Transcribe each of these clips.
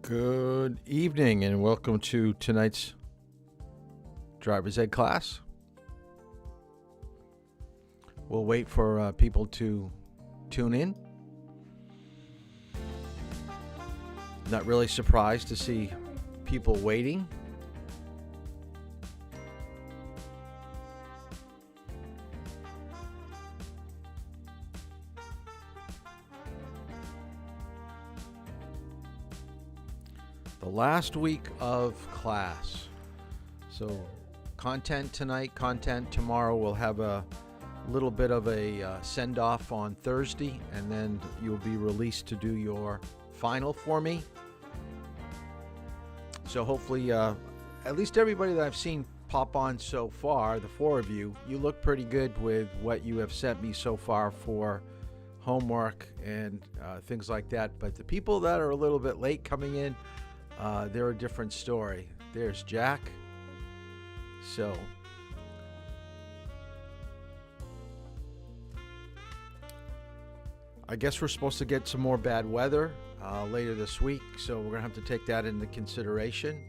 Good evening and welcome to tonight's driver's ed class. We'll wait for people to tune in. Not really surprised to see people waiting. The last week of class. So content tonight, content tomorrow. We'll have a little bit of a send-off on Thursday, and then you'll be released to do your final for me. So hopefully, at least everybody that I've seen pop on so far, the four of you, you look pretty good with what you have sent me so far for homework and things like that. But the people that are a little bit late coming in, they're a different story. There's Jack. So I guess we're supposed to get some more bad weather later this week, so we're gonna have to take that into consideration.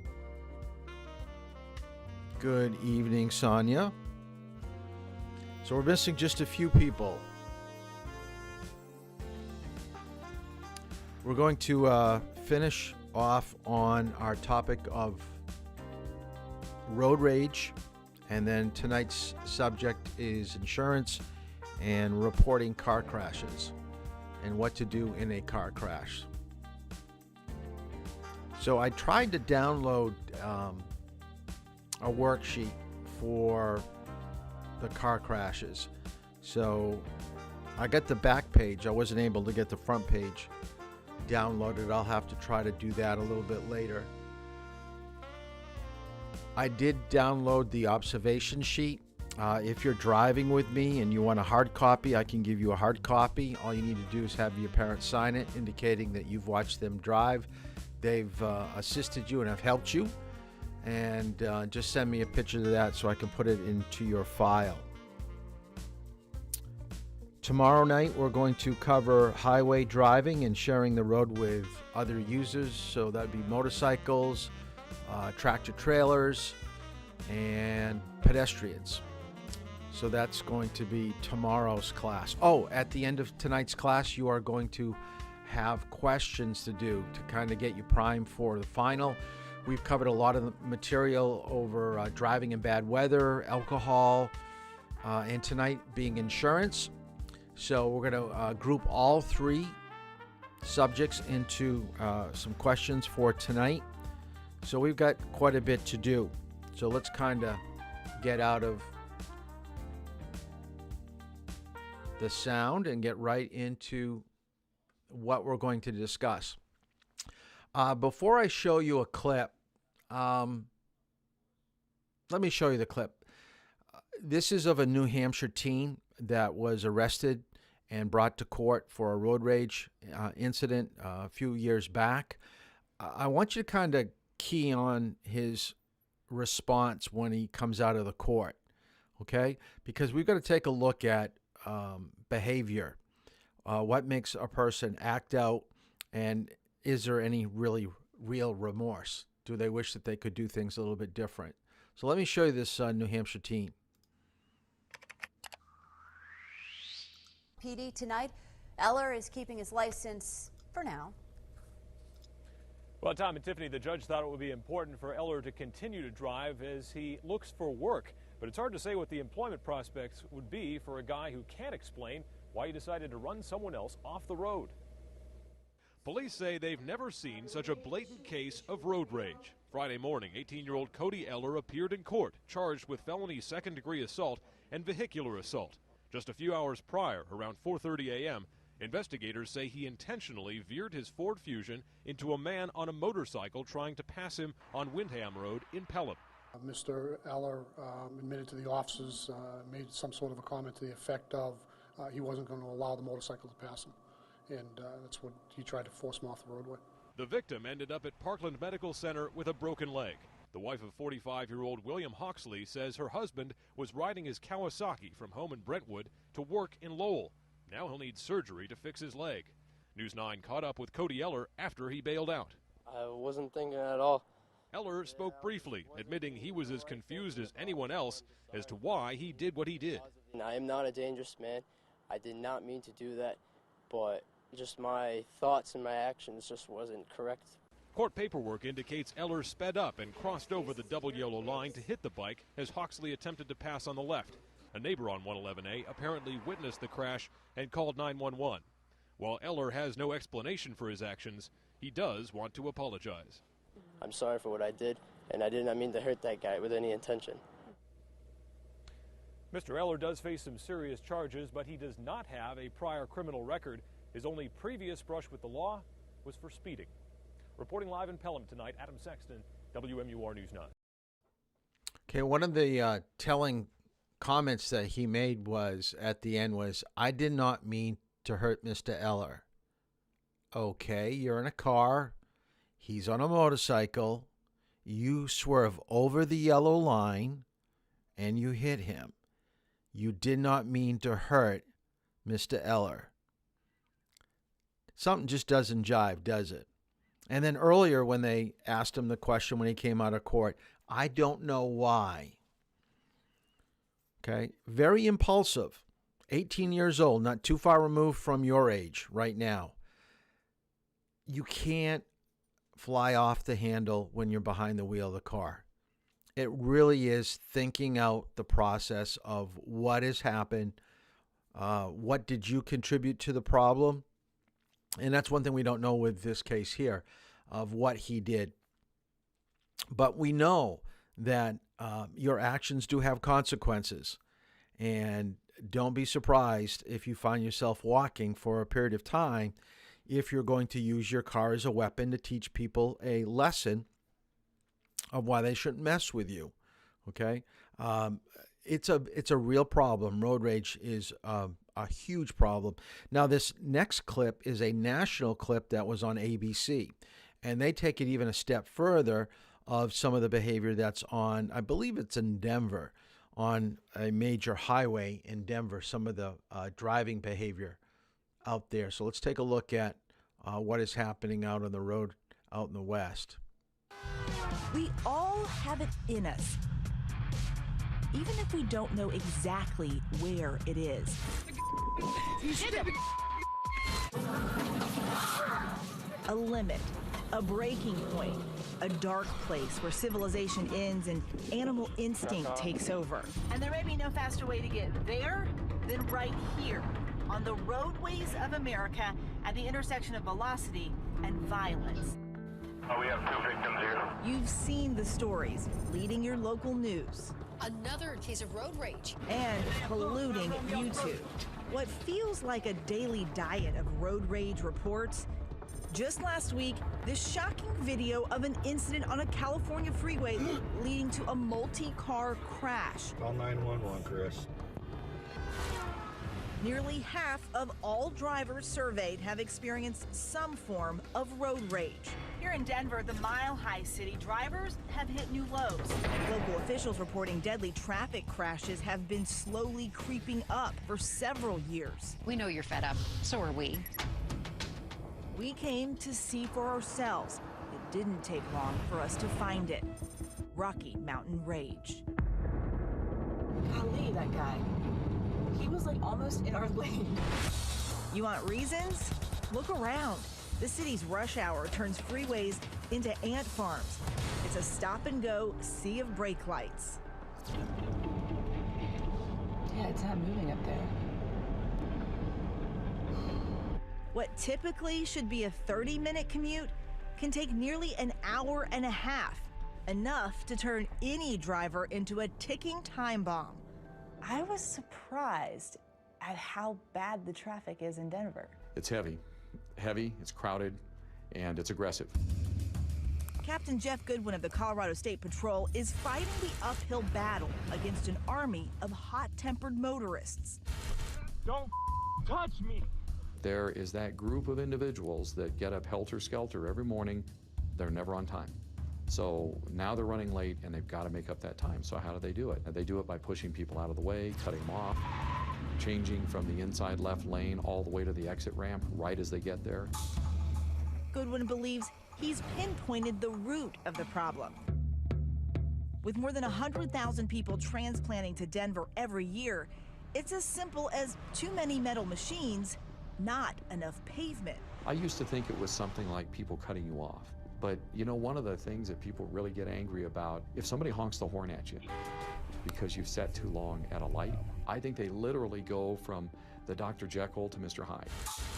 Good evening, Sonia. So we're missing just a few people. We're going to finish off on our topic of road rage, and then tonight's subject is insurance and reporting car crashes and what to do in a car crash. So I tried to download a worksheet for the car crashes. So I got the back page. I wasn't able to get the front page downloaded. I'll have to try to do that a little bit later. I did download the observation sheet. If you're driving with me and you want a hard copy, I can give you a hard copy. All you need to do is have your parents sign it, indicating that you've watched them drive. They've assisted you and have helped you. And just send me a picture of that so I can put it into your file. Tomorrow night, we're going to cover highway driving and sharing the road with other users. So that'd be motorcycles, tractor trailers, and pedestrians. So that's going to be tomorrow's class. Oh, at the end of tonight's class, you are going to have questions to do to kind of get you primed for the final. We've covered a lot of the material over driving in bad weather, alcohol, and tonight being insurance. So we're going to group all three subjects into some questions for tonight. So we've got quite a bit to do. So let's kind of get out of the sound and get right into what we're going to discuss. Before I show you a clip, let me show you the clip. This is of a New Hampshire teen that was arrested and brought to court for a road rage incident a few years back. I want you to kind of key on his response when he comes out of the court, okay? Because we've got to take a look at behavior. What makes a person act out, and is there any real remorse? Do they wish that they could do things a little bit different? So let me show you this New Hampshire teen. PD tonight, Eller is keeping his license for now. Well, Tom and Tiffany, the judge thought it would be important for Eller to continue to drive as he looks for work. But it's hard to say what the employment prospects would be for a guy who can't explain why he decided to run someone else off the road. Police say they've never seen such a blatant case of road rage. Friday morning, 18-year-old Cody Eller appeared in court, charged with felony second-degree assault and vehicular assault. Just a few hours prior, around 4:30 a.m., investigators say he intentionally veered his Ford Fusion into a man on a motorcycle trying to pass him on Windham Road in Pelham. Mr. Eller admitted to the officers, made some sort of a comment to the effect of he wasn't going to allow the motorcycle to pass him. And that's what he tried to force him off the roadway. The victim ended up at Parkland Medical Center with a broken leg. The wife of 45-year-old William Hawksley says her husband was riding his Kawasaki from home in Brentwood to work in Lowell. Now he'll need surgery to fix his leg. News 9 caught up with Cody Eller after he bailed out. I wasn't thinking at all. Eller spoke briefly, admitting he was as confused as anyone else as to why he did what he did. I am not a dangerous man. I did not mean to do that, but just my thoughts and my actions just wasn't correct. Court paperwork indicates Eller sped up and crossed over the double yellow line to hit the bike as Hawksley attempted to pass on the left. A neighbor on 111A apparently witnessed the crash and called 911. While Eller has no explanation for his actions, he does want to apologize. I'm sorry for what I did, and I did not mean to hurt that guy with any intention. Mr. Eller does face some serious charges, but he does not have a prior criminal record. His only previous brush with the law was for speeding. Reporting live in Pelham tonight, Adam Sexton, WMUR News 9. Okay, one of the telling comments that he made was at the end was, "I did not mean to hurt Mr. Eller." Okay, you're in a car. He's on a motorcycle. You swerve over the yellow line and you hit him. You did not mean to hurt Mr. Eller. Something just doesn't jive, does it? And then earlier when they asked him the question when he came out of court, I don't know why. Okay, very impulsive. 18 years old, not too far removed from your age right now. You can't fly off the handle when you're behind the wheel of the car. It really is thinking out the process of what has happened. What did you contribute to the problem? And that's one thing we don't know with this case here of what he did. But we know that your actions do have consequences. And don't be surprised if you find yourself walking for a period of time if you're going to use your car as a weapon to teach people a lesson of why they shouldn't mess with you. Okay? It's a real problem. Road rage is a huge problem. Now, this next clip is a national clip that was on ABC, and they take it even a step further of some of the behavior that's on, I believe it's in Denver, on a major highway in Denver, some of the driving behavior out there. So let's take a look at what is happening out on the road out in the West. We all have it in us, even if we don't know exactly where it is. A limit, a breaking point, a dark place where civilization ends and animal instinct takes over. And there may be no faster way to get there than right here, on the roadways of America at the intersection of velocity and violence. We have 2 victims here. You've seen the stories leading your local news. Another case of road rage. And polluting YouTube. What feels like a daily diet of road rage reports. Just last week, this shocking video of an incident on a California freeway leading to a multi-car crash. Call 911, Chris. Nearly half of all drivers surveyed have experienced some form of road rage. Here in Denver, the Mile High City, drivers have hit new lows. Local officials reporting deadly traffic crashes have been slowly creeping up for several years. We know you're fed up. So are we. We came to see for ourselves. It didn't take long for us to find it. Rocky Mountain Rage. Golly, that guy. He was like almost in our lane. You want reasons? Look around. The city's rush hour turns freeways into ant farms. It's a stop-and-go sea of brake lights. Yeah, it's not moving up there. What typically should be a 30-minute commute can take nearly an hour and a half, enough to turn any driver into a ticking time bomb. I was surprised at how bad the traffic is in Denver. It's heavy, it's crowded, and it's aggressive. Captain Jeff Goodwin of the Colorado State Patrol is fighting the uphill battle against an army of hot-tempered motorists. Don't touch me! There is that group of individuals that get up helter-skelter every morning. They're never on time. So now they're running late and they've got to make up that time. So how do they do it? They do it by pushing people out of the way, cutting them off, changing from the inside left lane all the way to the exit ramp right as they get there. Goodwin believes He's pinpointed the root of the problem. With more than 100,000 people transplanting to Denver every year, it's as simple as too many metal machines, not enough pavement. I used to think it was something like people cutting you off. But you know, one of the things that people really get angry about, if somebody honks the horn at you because you've sat too long at a light, I think they literally go from the Dr. Jekyll to Mr. Hyde.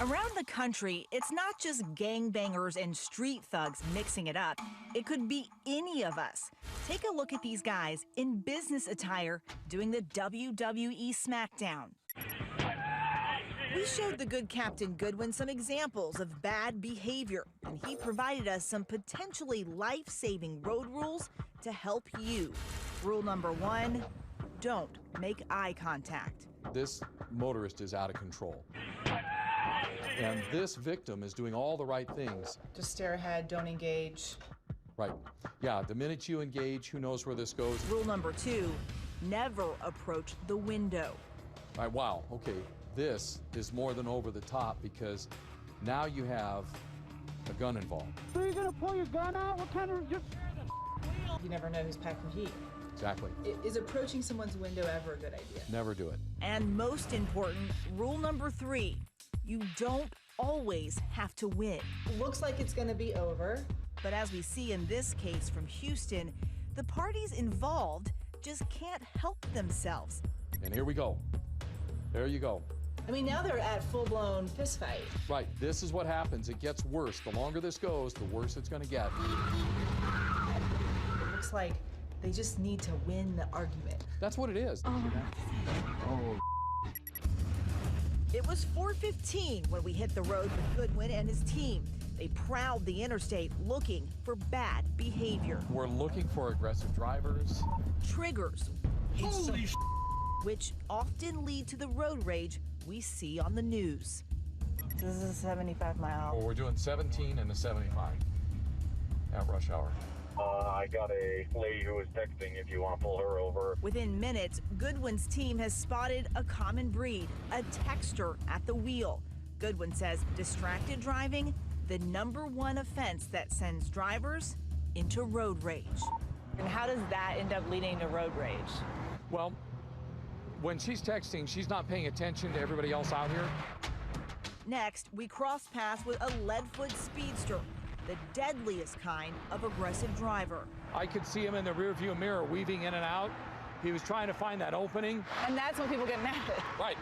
Around the country, it's not just gangbangers and street thugs mixing it up. It could be any of us. Take a look at these guys in business attire doing the WWE SmackDown. We showed the good Captain Goodwin some examples of bad behavior, and he provided us some potentially life-saving road rules to help you. Rule number 1, don't make eye contact. This motorist is out of control. And this victim is doing all the right things. Just stare ahead, don't engage. Right. Yeah, the minute you engage, who knows where this goes? Rule number 2, never approach the window. All right, wow, okay. This is more than over the top because now you have a gun involved. So you're gonna pull your gun out? What kind of just... You never know who's packing heat. Exactly. Is approaching someone's window ever a good idea? Never do it. And most important, rule number 3, you don't always have to win. Looks like it's gonna be over. But as we see in this case from Houston, the parties involved just can't help themselves. And here we go. There you go. I mean, now they're at full-blown fist fight. Right, this is what happens. It gets worse. The longer this goes, the worse it's gonna get. It looks like they just need to win the argument. That's what it is. Oh. It was 4:15 when we hit the road with Goodwin and his team. They prowled the interstate looking for bad behavior. We're looking for aggressive drivers. Triggers. Holy which often lead to the road rage we see on the news. This is a 75 mile. Well, we're doing 17 and a 75 at rush hour. I got a lady who was texting if you want to pull her over. Within minutes, Goodwin's team has spotted a common breed, a texter at the wheel. Goodwin says distracted driving, the #1 offense that sends drivers into road rage. And how does that end up leading to road rage? Well, when she's texting, she's not paying attention to everybody else out here. Next, we cross paths with a Leadfoot speedster, the deadliest kind of aggressive driver. I could see him in the rearview mirror weaving in and out. He was trying to find that opening. And that's when people get mad. Right.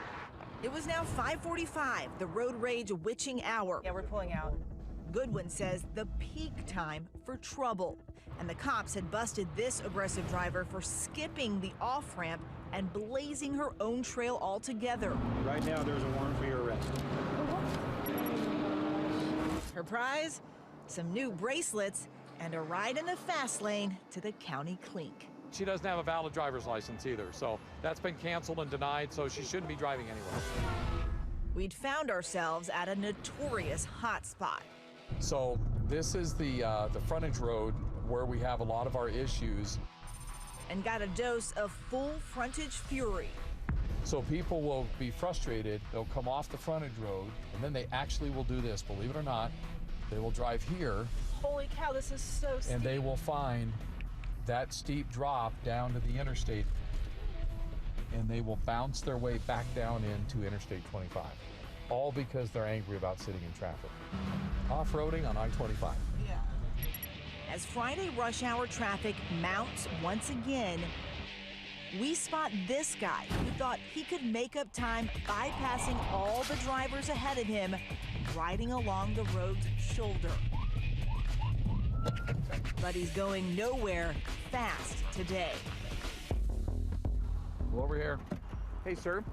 It was now 5:45, the road rage witching hour. Yeah, we're pulling out. Goodwin says the peak time for trouble. And the cops had busted this aggressive driver for skipping the off-ramp and blazing her own trail altogether. Right now, there's a warrant for your arrest. Her prize? Some new bracelets and a ride in the fast lane to the county clink. She doesn't have a valid driver's license either, so that's been canceled and denied, so she shouldn't be driving anywhere. We'd found ourselves at a notorious hotspot. So this is the frontage road where we have a lot of our issues. And got a dose of full frontage fury. So people will be frustrated, they'll come off the frontage road, and then they actually will do this, believe it or not. They will drive here. Holy cow, this is so steep. And they will find that steep drop down to the interstate, and they will bounce their way back down into Interstate 25. All because they're angry about sitting in traffic. Off-roading on I-25. Yeah. As Friday rush hour traffic mounts once again, we spot this guy who thought he could make up time bypassing all the drivers ahead of him, riding along the road's shoulder. But he's going nowhere fast today. Over here. Hey, sir,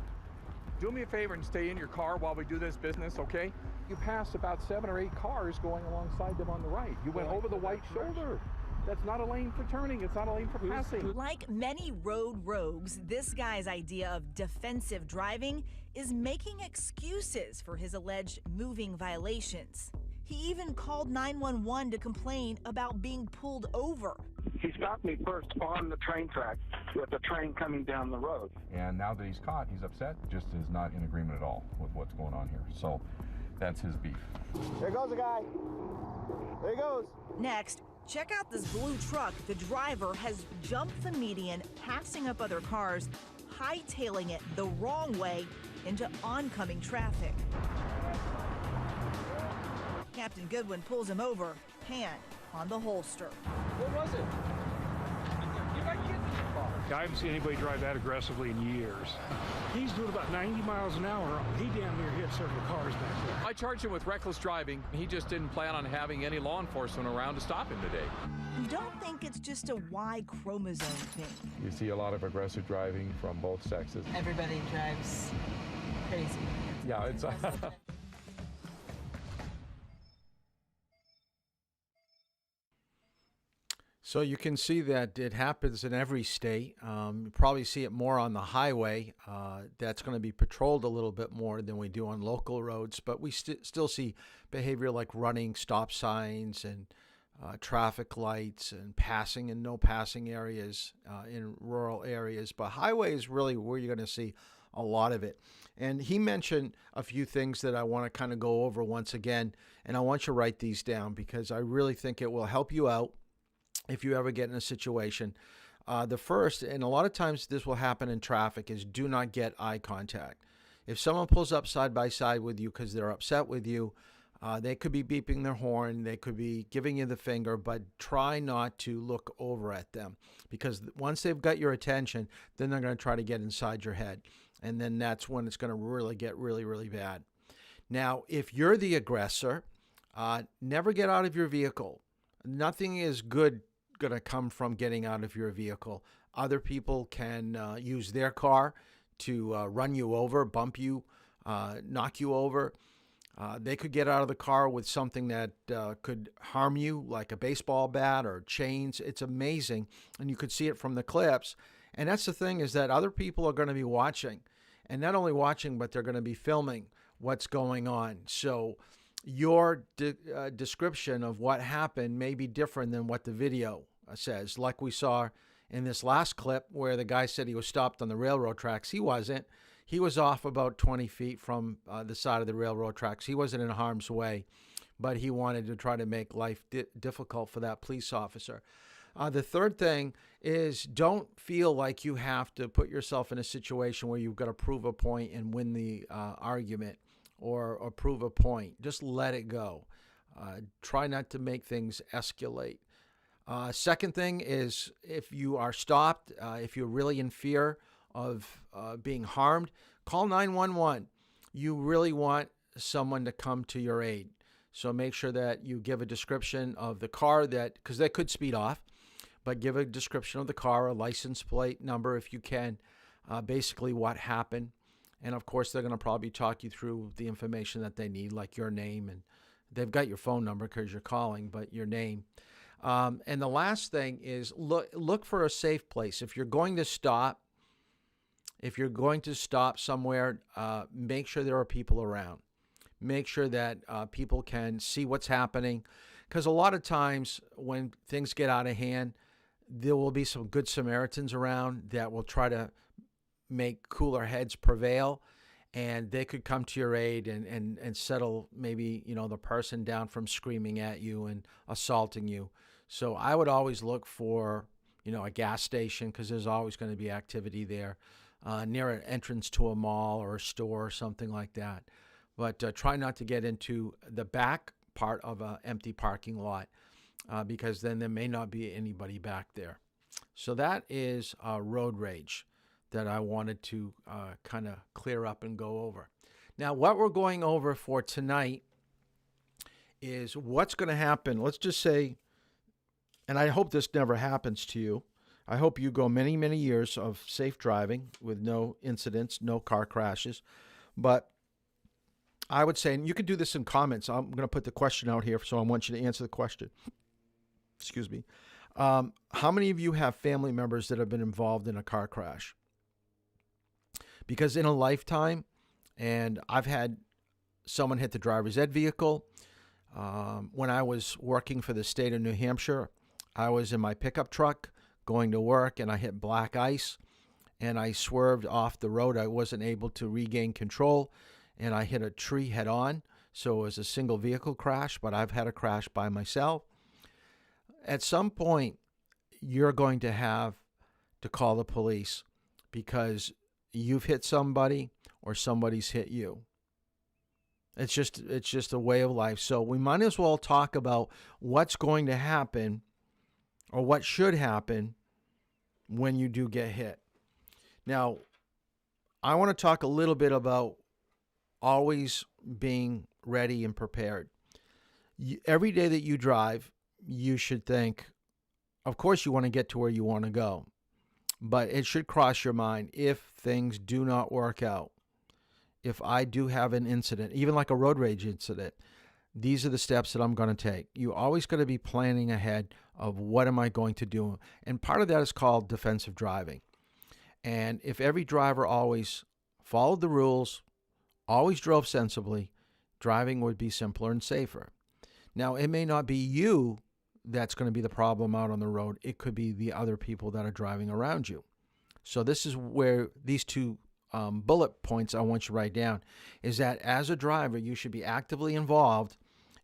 do me a favor and stay in your car while we do this business, okay? You passed about 7 or 8 cars going alongside them on the right. You went over the white shoulder. That's not a lane for turning. It's not a lane for passing. Like many road rogues, this guy's idea of defensive driving is making excuses for his alleged moving violations. He even called 911 to complain about being pulled over. He stopped me first on the train track with the train coming down the road. And now that he's caught, he's upset, just is not in agreement at all with what's going on here. So that's his beef. There goes a guy. There he goes. Next, check out this blue truck. The driver has jumped the median, passing up other cars, hightailing it the wrong way into oncoming traffic. Captain Goodwin pulls him over, hand on the holster. What was it? You got kids in your car. I haven't seen anybody drive that aggressively in years. He's doing about 90 miles an hour. He damn near hit several cars back there. I charged him with reckless driving. He just didn't plan on having any law enforcement around to stop him today. You don't think it's just a Y chromosome thing? You see a lot of aggressive driving from both sexes. Everybody drives crazy. Yeah, it's So you can see that it happens in every state. You probably see it more on the highway. That's going to be patrolled a little bit more than we do on local roads. But we still see behavior like running stop signs and traffic lights and passing and no passing areas in rural areas. But highway is really where you're going to see a lot of it. And he mentioned a few things that I want to kind of go over once again. And I want you to write these down because I really think it will help you out if you ever get in a situation. The first, and a lot of times this will happen in traffic, is do not get eye contact. If someone pulls up side by side with you because they're upset with you, they could be beeping their horn, they could be giving you the finger, but try not to look over at them, because once they've got your attention, then they're going to try to get inside your head. And then that's when it's going to really get really, really bad. Now, if you're the aggressor, never get out of your vehicle. Nothing is good going to come from getting out of your vehicle. Other people can use their car to run you over, bump you, knock you over. They could get out of the car with something that could harm you, like a baseball bat or chains. It's amazing, and you could see it from the clips. And that's the thing, is that other people are going to be watching, and not only watching, but they're going to be filming what's going on. So your description of what happened may be different than what the video says. Like we saw in this last clip where the guy said he was stopped on the railroad tracks. He wasn't. He was off about 20 feet from the side of the railroad tracks. He wasn't in harm's way, but he wanted to try to make life difficult for that police officer. The third thing is, don't feel like you have to put yourself in a situation where you've got to prove a point and win the argument or prove a point. Just let it go. Try not to make things escalate. Second thing is, if you are stopped, if you're really in fear of being harmed, call 911. You really want someone to come to your aid. So make sure that you give a description of the car, because they could speed off, but give a description of the car, a license plate number if you can, basically what happened. And of course, they're going to probably talk you through the information that they need, like your name, and they've got your phone number because you're calling, but your name. And the last thing is, look for a safe place. If you're going to stop somewhere, make sure there are people around. Make sure that people can see what's happening, because a lot of times when things get out of hand, there will be some good Samaritans around that will try to make cooler heads prevail, and they could come to your aid and settle maybe, the person down from screaming at you and assaulting you. So I would always look for, a gas station, because there's always going to be activity there, near an entrance to a mall or a store or something like that. But try not to get into the back part of an empty parking lot, because then there may not be anybody back there. So that is road rage that I wanted to kind of clear up and go over. Now, what we're going over for tonight is what's going to happen. Let's just say, and I hope this never happens to you. I hope you go many, many years of safe driving with no incidents, no car crashes. But I would say, and you can do this in comments. I'm going to put the question out here, so I want you to answer the question. Excuse me. How many of you have family members that have been involved in a car crash? Because in a lifetime, and I've had someone hit the driver's ed vehicle. When I was working for the state of New Hampshire, I was in my pickup truck going to work, and I hit black ice, and I swerved off the road. I wasn't able to regain control, and I hit a tree head on. So it was a single vehicle crash, but I've had a crash by myself. At some point, you're going to have to call the police because you've hit somebody or somebody's hit you. It's just a way of life. So we might as well talk about what's going to happen or what should happen when you do get hit. Now, I want to talk a little bit about always being ready and prepared. Every day that you drive, you should think, of course you want to get to where you want to go, but it should cross your mind if things do not work out. If I do have an incident, even like a road rage incident, these are the steps that I'm going to take. You always got to be planning ahead of what am I going to do. And part of that is called defensive driving. And if every driver always followed the rules, always drove sensibly, driving would be simpler and safer. Now, it may not be you that's going to be the problem out on the road. It could be the other people that are driving around you. So this is where these two bullet points I want you to write down is that as a driver, you should be actively involved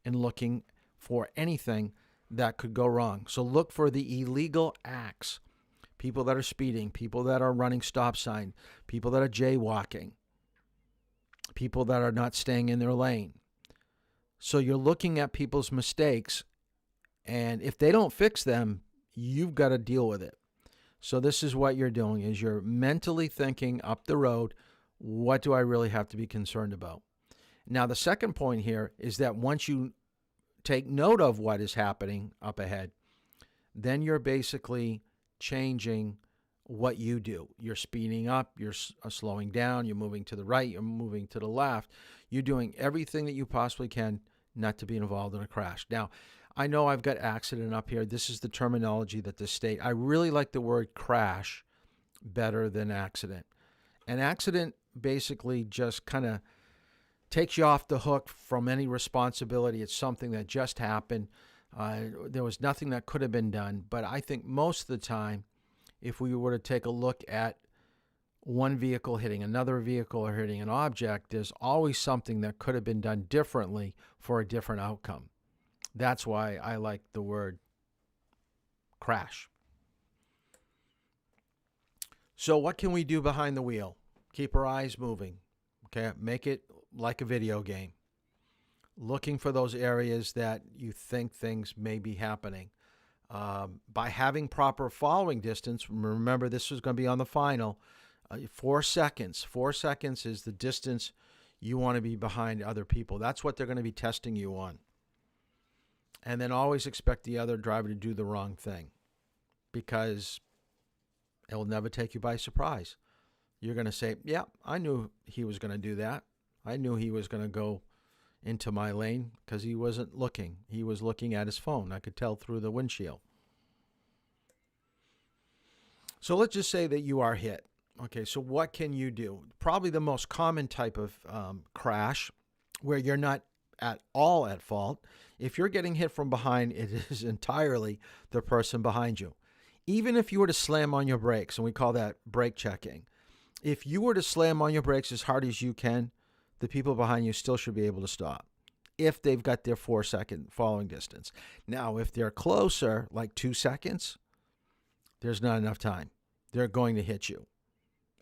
in looking for anything that could go wrong. So look for the illegal acts, people that are speeding, people that are running stop sign, people that are jaywalking, people that are not staying in their lane. So you're looking at people's mistakes, and if they don't fix them, you've got to deal with it. So this is what you're doing, is you're mentally thinking up the road, what do I really have to be concerned about? Now, the second point here is that once you take note of what is happening up ahead, then you're basically changing what you do. You're speeding up, you're slowing down, you're moving to the right, you're moving to the left. You're doing everything that you possibly can not to be involved in a crash. Now, I know I've got accident up here. This is the terminology that the state, I really like the word crash better than accident. An accident basically just kind of takes you off the hook from any responsibility. It's something that just happened. There was nothing that could have been done. But I think most of the time, if we were to take a look at one vehicle hitting another vehicle or hitting an object, there's always something that could have been done differently for a different outcome. That's why I like the word crash. So what can we do behind the wheel? Keep our eyes moving. Okay, make it like a video game. Looking for those areas that you think things may be happening. By having proper following distance, remember this is going to be on the final, 4 seconds. 4 seconds is the distance you want to be behind other people. That's what they're going to be testing you on. And then always expect the other driver to do the wrong thing, because it will never take you by surprise. You're going to say, yeah, I knew he was going to do that. I knew he was going to go into my lane because he wasn't looking. He was looking at his phone. I could tell through the windshield. So let's just say that you are hit. Okay, so what can you do? Probably the most common type of crash where you're not at all at fault. If you're getting hit from behind, it is entirely the person behind you. Even if you were to slam on your brakes, and we call that brake checking, if you were to slam on your brakes as hard as you can, the people behind you still should be able to stop if they've got their 4 second following distance. Now, if they're closer, like 2 seconds, there's not enough time. They're going to hit you,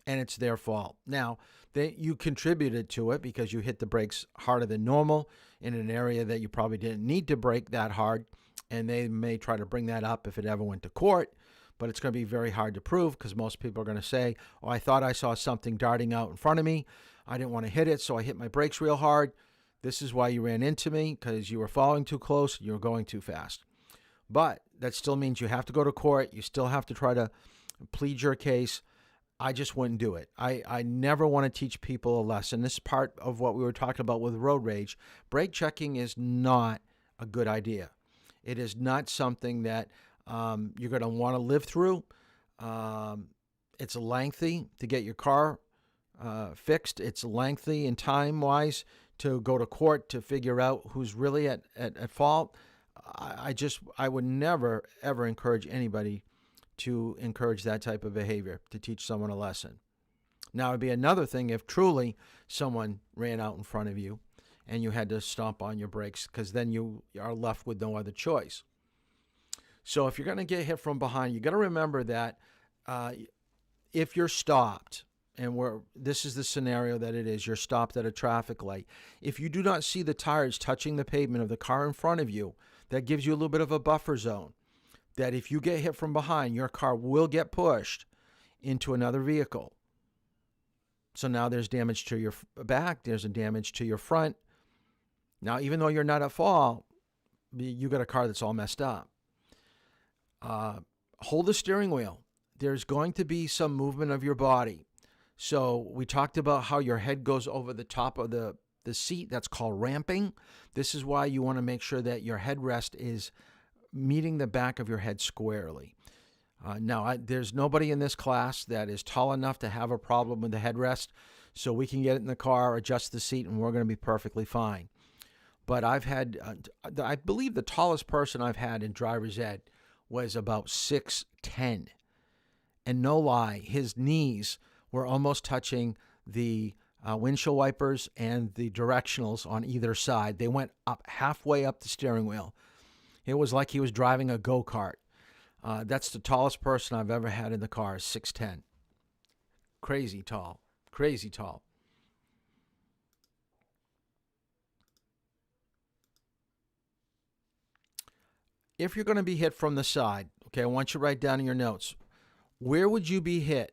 and it's their fault. Now, you contributed to it because you hit the brakes harder than normal in an area that you probably didn't need to brake that hard, and they may try to bring that up if it ever went to court, but it's going to be very hard to prove because most people are going to say, oh, I thought I saw something darting out in front of me. I didn't want to hit it, so I hit my brakes real hard. This is why you ran into me, because you were following too close, you were going too fast. But that still means you have to go to court. You still have to try to plead your case. I just wouldn't do it. I never want to teach people a lesson. This is part of what we were talking about with road rage. Brake checking is not a good idea. It is not something that you're going to want to live through. It's lengthy to get your car fixed. It's lengthy in time-wise to go to court to figure out who's really at fault. I would never, ever encourage anybody to encourage that type of behavior, to teach someone a lesson. Now, it'd be another thing if truly someone ran out in front of you and you had to stomp on your brakes because then you are left with no other choice. So if you're going to get hit from behind, you got to remember that if you're stopped, and this is the scenario that it is, you're stopped at a traffic light. If you do not see the tires touching the pavement of the car in front of you, that gives you a little bit of a buffer zone. That if you get hit from behind, your car will get pushed into another vehicle. So now there's damage to your back, there's a damage to your front. Now, even though you're not at fault, you got a car that's all messed up. Hold the steering wheel. There's going to be some movement of your body. So we talked about how your head goes over the top of the seat. That's called ramping. This is why you want to make sure that your headrest is meeting the back of your head squarely. Now, there's nobody in this class that is tall enough to have a problem with the headrest, so we can get it in the car, adjust the seat, and we're going to be perfectly fine. But I've had, I believe the tallest person I've had in driver's ed was about 6'10". And no lie, his knees were almost touching the windshield wipers and the directionals on either side. They went up halfway up the steering wheel. It was like he was driving a go-kart. That's the tallest person I've ever had in the car, 6'10". Crazy tall. Crazy tall. If you're going to be hit from the side, okay, I want you to write down in your notes, where would you be hit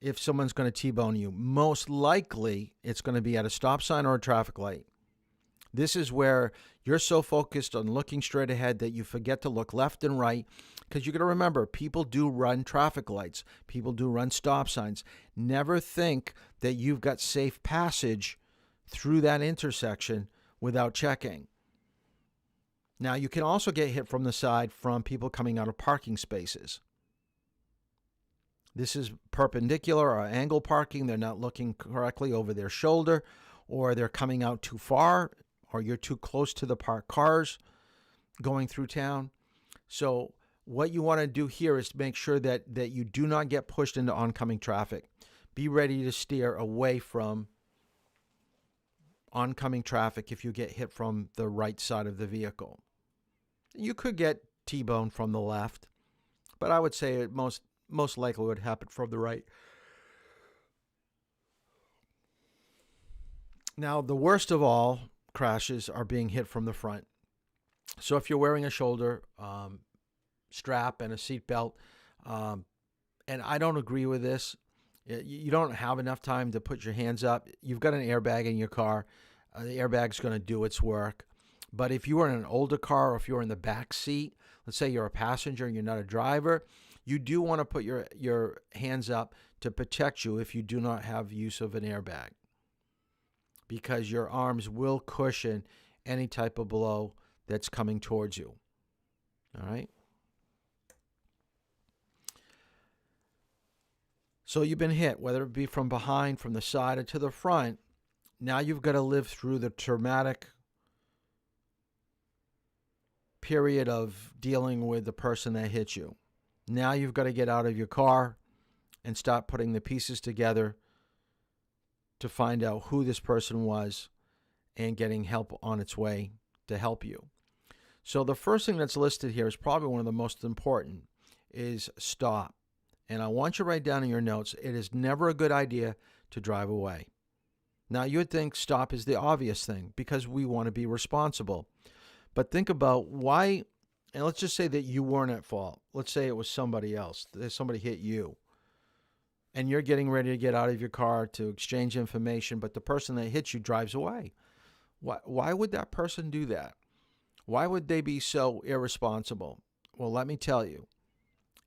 if someone's going to T-bone you? Most likely, it's going to be at a stop sign or a traffic light. This is where you're so focused on looking straight ahead that you forget to look left and right, because you got to remember, people do run traffic lights. People do run stop signs. Never think that you've got safe passage through that intersection without checking. Now, you can also get hit from the side from people coming out of parking spaces. This is perpendicular or angle parking. They're not looking correctly over their shoulder, or they're coming out too far, or you're too close to the parked cars going through town. So what you want to do here is to make sure that you do not get pushed into oncoming traffic. Be ready to steer away from oncoming traffic if you get hit from the right side of the vehicle. You could get T-boned from the left, but I would say it most likely would happen from the right. Now, the worst of all crashes are being hit from the front. So if you're wearing a shoulder strap and a seatbelt, and I don't agree with this, you don't have enough time to put your hands up. You've got an airbag in your car. The airbag's going to do its work. But if you are in an older car, or if you're in the back seat, let's say you're a passenger and you're not a driver, you do want to put your hands up to protect you if you do not have use of an airbag, because your arms will cushion any type of blow that's coming towards you. All right? So you've been hit, whether it be from behind, from the side, or to the front. Now you've got to live through the traumatic period of dealing with the person that hit you. Now you've got to get out of your car and start putting the pieces together to find out who this person was and getting help on its way to help you. So the first thing that's listed here is probably one of the most important, is stop. And I want you to write down in your notes, it is never a good idea to drive away. Now, you would think stop is the obvious thing because we want to be responsible. But think about why, and let's just say that you weren't at fault. Let's say it was somebody else. Somebody hit you. And you're getting ready to get out of your car to exchange information, but the person that hit you drives away. Why would that person do that? Why would they be so irresponsible? Well, let me tell you.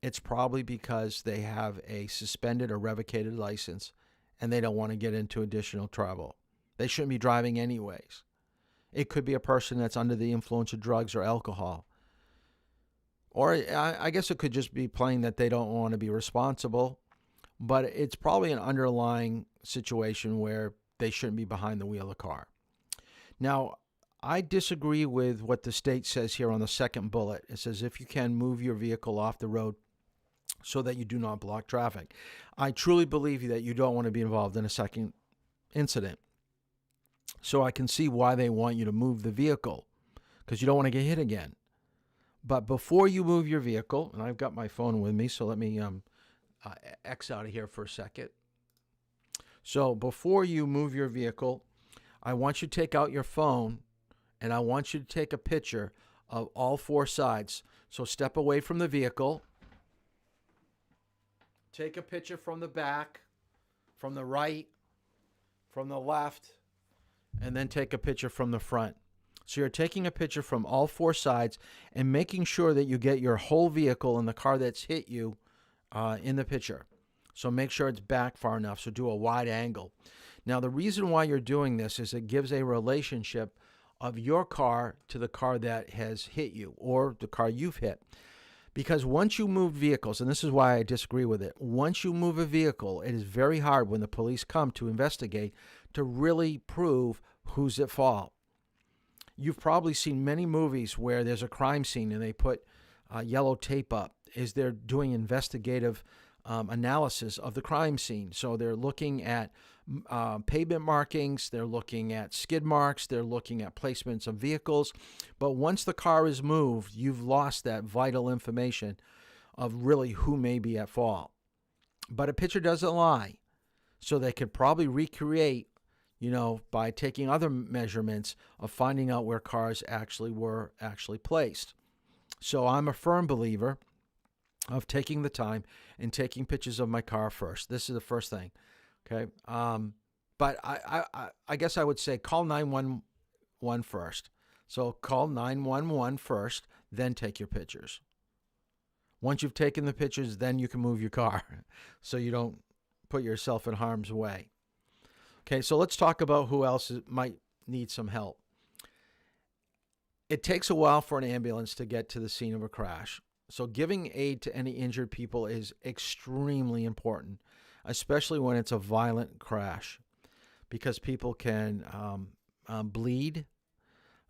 It's probably because they have a suspended or revocated license and they don't want to get into additional trouble. They shouldn't be driving anyways. It could be a person that's under the influence of drugs or alcohol. Or I guess it could just be plain that they don't want to be responsible, but it's probably an underlying situation where they shouldn't be behind the wheel of the car. Now, I disagree with what the state says here on the second bullet. It says if you can, move your vehicle off the road so that you do not block traffic. I truly believe that you don't want to be involved in a second incident. So I can see why they want you to move the vehicle, because you don't want to get hit again. But before you move your vehicle, and I've got my phone with me, so let me X out of here for a second. So before you move your vehicle, I want you to take out your phone, and I want you to take a picture of all four sides. So step away from the vehicle. Take a picture from the back, from the right, from the left, and then take a picture from the front. So you're taking a picture from all four sides and making sure that you get your whole vehicle and the car that's hit you in the picture. So make sure it's back far enough. So do a wide angle. Now, the reason why you're doing this is it gives a relationship of your car to the car that has hit you or the car you've hit. Because once you move vehicles, and this is why I disagree with it, once you move a vehicle, it is very hard when the police come to investigate to really prove who's at fault. You've probably seen many movies where there's a crime scene and they put yellow tape up as they're doing investigative analysis of the crime scene. So they're looking at pavement markings, they're looking at skid marks, they're looking at placements of vehicles. But once the car is moved, you've lost that vital information of really who may be at fault. But a picture doesn't lie. So they could probably recreate, by taking other measurements of finding out where cars were placed. So I'm a firm believer of taking the time and taking pictures of my car first. This is the first thing. Okay. But I guess I would say call 911 first. So call 911 first, then take your pictures. Once you've taken the pictures, then you can move your car so you don't put yourself in harm's way. Okay, so let's talk about who else might need some help. It takes a while for an ambulance to get to the scene of a crash. So giving aid to any injured people is extremely important, especially when it's a violent crash, because people can bleed.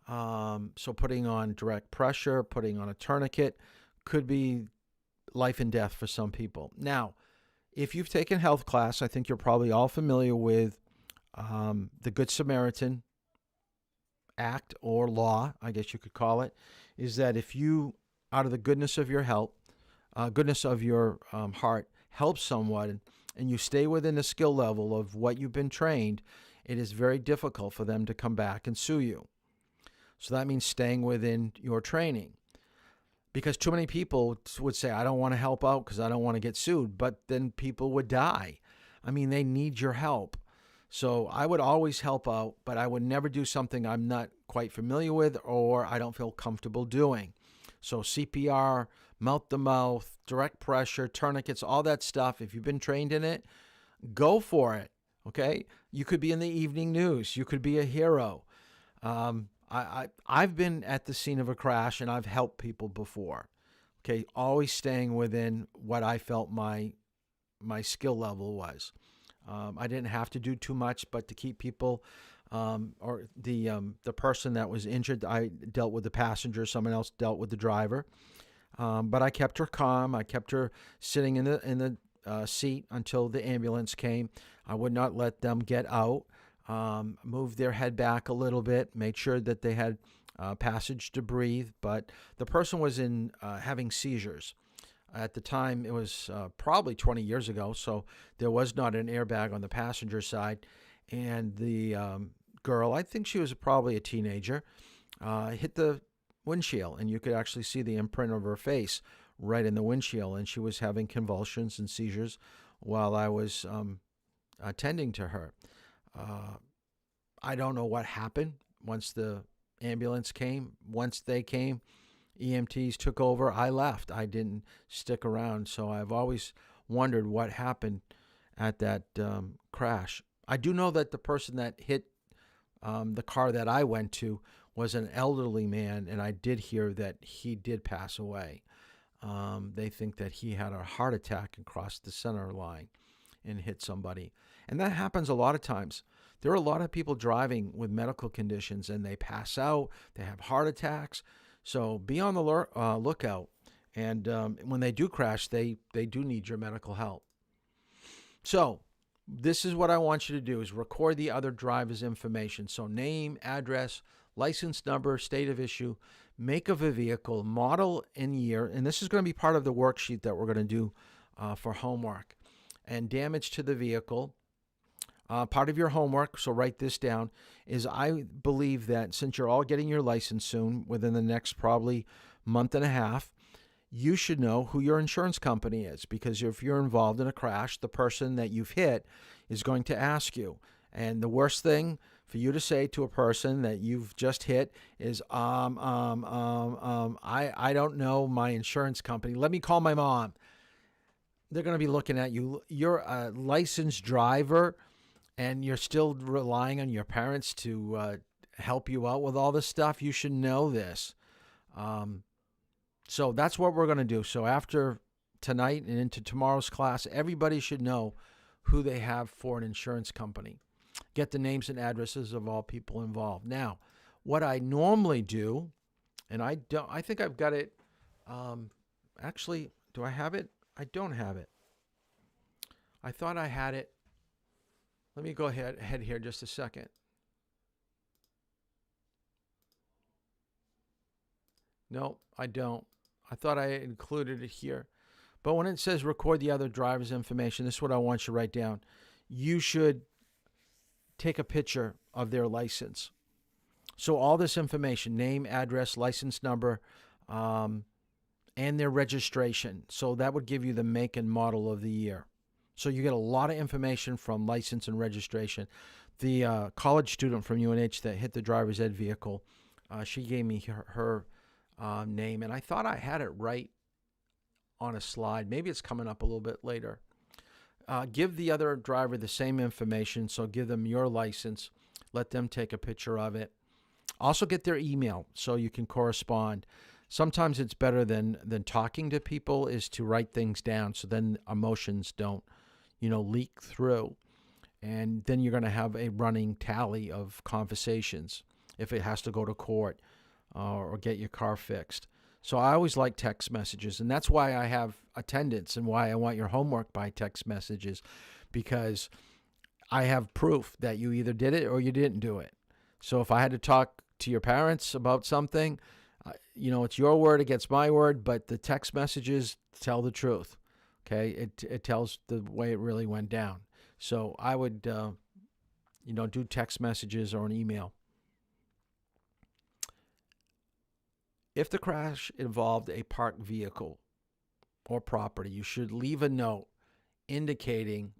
So putting on direct pressure, putting on a tourniquet could be life and death for some people. Now, if you've taken health class, I think you're probably all familiar with the Good Samaritan Act or law, I guess you could call it, is that if you, out of the goodness of your heart, help someone and you stay within the skill level of what you've been trained, it is very difficult for them to come back and sue you. So that means staying within your training. Because too many people would say, I don't want to help out because I don't want to get sued, but then people would die. I mean, they need your help. So I would always help out, but I would never do something I'm not quite familiar with or I don't feel comfortable doing. So CPR, mouth-to-mouth, direct pressure, tourniquets, all that stuff, if you've been trained in it, go for it, okay? You could be in the evening news. You could be a hero. I've been at the scene of a crash and I've helped people before, okay? Always staying within what I felt my skill level was. I didn't have to do too much, but to keep people or the person that was injured, I dealt with the passenger. Someone else dealt with the driver. But I kept her calm. I kept her sitting in the seat until the ambulance came. I would not let them get out. Moved their head back a little bit. Made sure that they had passage to breathe. But the person was having seizures. At the time, it was probably 20 years ago, so there was not an airbag on the passenger side. And the girl, I think she was probably a teenager, hit the windshield, and you could actually see the imprint of her face right in the windshield, and she was having convulsions and seizures while I was attending to her. I don't know what happened once the ambulance came. Once they came, EMTs took over. I left. I didn't stick around. So I've always wondered what happened at that crash. I do know that the person that hit the car that I went to was an elderly man, and I did hear that he did pass away. They think that he had a heart attack and crossed the center line and hit somebody. And that happens a lot of times. There are a lot of people driving with medical conditions, and they pass out. They have heart attacks. So be on the lookout. And when they do crash, they do need your medical help. So this is what I want you to do is record the other driver's information. So name, address, license number, state of issue, make of a vehicle, model and year. And this is going to be part of the worksheet that we're going to do for homework. And damage to the vehicle. Part of your homework, so write this down, is I believe that since you're all getting your license soon, within the next probably month and a half, you should know who your insurance company is, because if you're involved in a crash, the person that you've hit is going to ask you. And the worst thing for you to say to a person that you've just hit is, I don't know my insurance company. Let me call my mom. They're going to be looking at you. You're a licensed driver, and you're still relying on your parents to help you out with all this stuff. You should know this. So that's what we're going to do. So after tonight and into tomorrow's class, everybody should know who they have for an insurance company. Get the names and addresses of all people involved. Now, what I normally do, and I think I've got it. Actually, do I have it? I don't have it. I thought I had it. Let me go ahead here just a second. No, I don't. I thought I included it here. But when it says record the other driver's information, this is what I want you to write down. You should take a picture of their license. So all this information, name, address, license number, and their registration. So that would give you the make and model of the year. So you get a lot of information from license and registration. The college student from UNH that hit the driver's ed vehicle, she gave me her name, and I thought I had it right on a slide. Maybe it's coming up a little bit later. Give the other driver the same information, so give them your license. Let them take a picture of it. Also get their email so you can correspond. Sometimes it's better than talking to people is to write things down, so then emotions don't, leak through. And then you're going to have a running tally of conversations if it has to go to court or get your car fixed. So I always like text messages, and that's why I have attendance and why I want your homework by text messages, because I have proof that you either did it or you didn't do it. So if I had to talk to your parents about something, it's your word against my word, but the text messages tell the truth. Okay, it tells the way it really went down. So I would, do text messages or an email. If the crash involved a parked vehicle or property, you should leave a note indicating,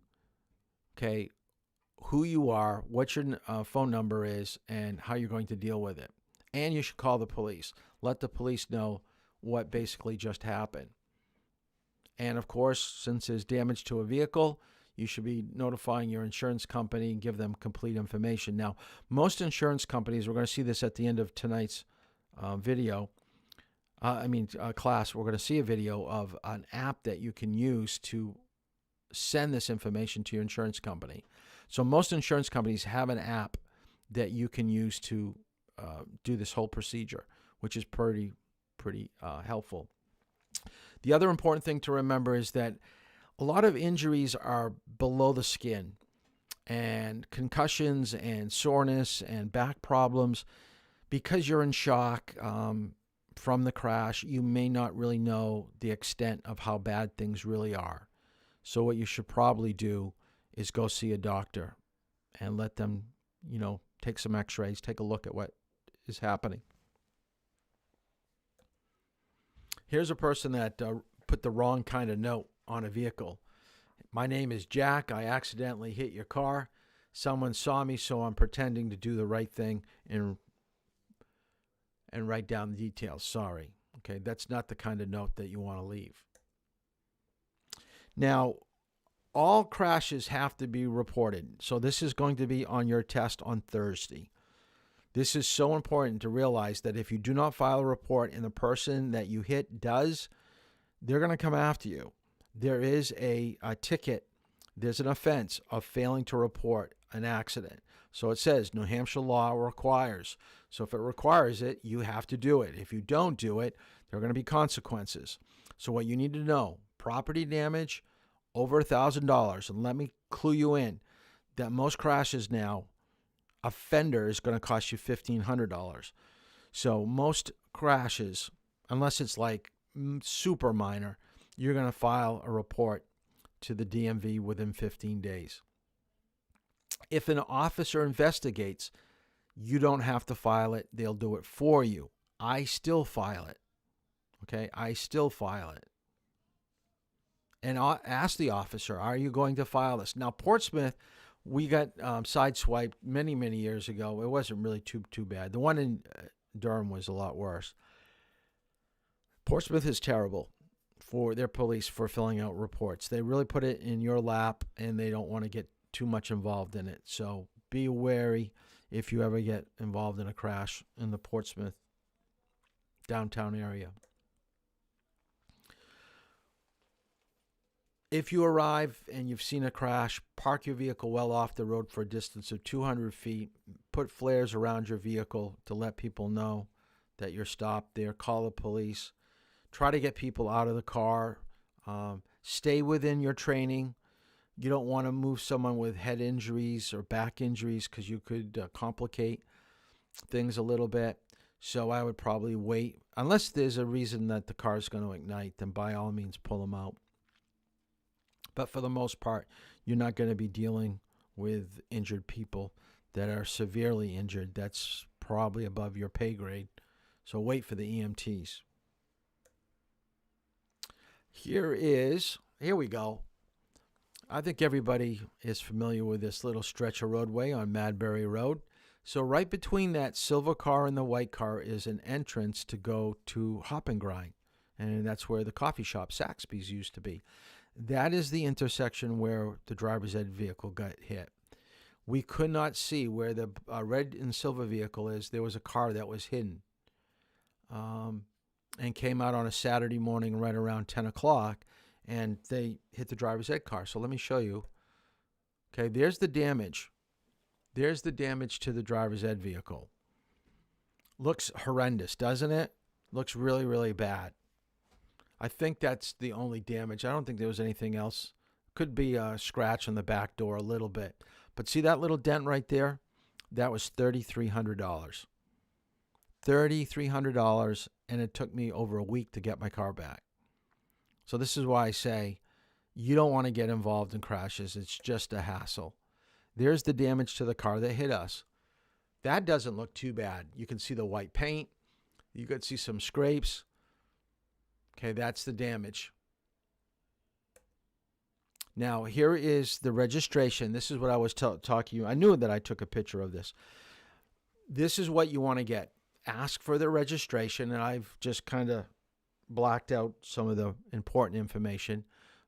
okay, who you are, what your phone number is, and how you're going to deal with it. And you should call the police. Let the police know what basically just happened. And of course, since there's damage to a vehicle, you should be notifying your insurance company and give them complete information. Now, most insurance companies, we're going to see this at the end of tonight's class, we're going to see a video of an app that you can use to send this information to your insurance company. So most insurance companies have an app that you can use to do this whole procedure, which is pretty helpful. The other important thing to remember is that a lot of injuries are below the skin, and concussions and soreness and back problems, because you're in shock from the crash, you may not really know the extent of how bad things really are. So what you should probably do is go see a doctor and let them, take some x-rays, take a look at what is happening. Here's a person that put the wrong kind of note on a vehicle. My name is Jack. I accidentally hit your car. Someone saw me, so I'm pretending to do the right thing and write down the details. Sorry. Okay, that's not the kind of note that you want to leave. Now, all crashes have to be reported. So this is going to be on your test on Thursday. This is so important to realize that if you do not file a report and the person that you hit does, they're going to come after you. There is a ticket. There's an offense of failing to report an accident. So it says New Hampshire law requires. So if it requires it, you have to do it. If you don't do it, there are going to be consequences. So what you need to know, property damage, over $1,000, and let me clue you in that most crashes now, a fender is going to cost you $1,500. So most crashes, unless it's like super minor, you're going to file a report to the DMV within 15 days. If an officer investigates, you don't have to file it. They'll do it for you. I still file it. Okay? I still file it. And I'll ask the officer, are you going to file this? Now, Portsmouth, we got sideswiped many, many years ago. It wasn't really too bad. The one in Durham was a lot worse. Portsmouth is terrible for their police for filling out reports. They really put it in your lap, and they don't want to get too much involved in it. So be wary if you ever get involved in a crash in the Portsmouth downtown area. If you arrive and you've seen a crash, park your vehicle well off the road for a distance of 200 feet. Put flares around your vehicle to let people know that you're stopped there. Call the police. Try to get people out of the car. Stay within your training. You don't want to move someone with head injuries or back injuries because you could complicate things a little bit. So I would probably wait. Unless there's a reason that the car is going to ignite, then by all means pull them out. But for the most part, you're not going to be dealing with injured people that are severely injured. That's probably above your pay grade. So wait for the EMTs. Here we go. I think everybody is familiar with this little stretch of roadway on Madbury Road. So right between that silver car and the white car is an entrance to go to Hop and Grind. And that's where the coffee shop, Saxby's, used to be. That is the intersection where the driver's ed vehicle got hit. We could not see where the red and silver vehicle is. There was a car that was hidden and came out on a Saturday morning right around 10 o'clock, and they hit the driver's ed car. So let me show you. Okay, there's the damage. There's the damage to the driver's ed vehicle. Looks horrendous, doesn't it? Looks really, really bad. I think that's the only damage. I don't think there was anything else. Could be a scratch on the back door a little bit. But see that little dent right there? That was $3,300. $3,300, and it took me over a week to get my car back. So this is why I say you don't want to get involved in crashes. It's just a hassle. There's the damage to the car that hit us. That doesn't look too bad. You can see the white paint. You could see some scrapes. Okay, that's the damage. Now, here is the registration. This is what I was talking to you. I knew that I took a picture of this. This is what you want to get. Ask for the registration, and I've just kind of blacked out some of the important information.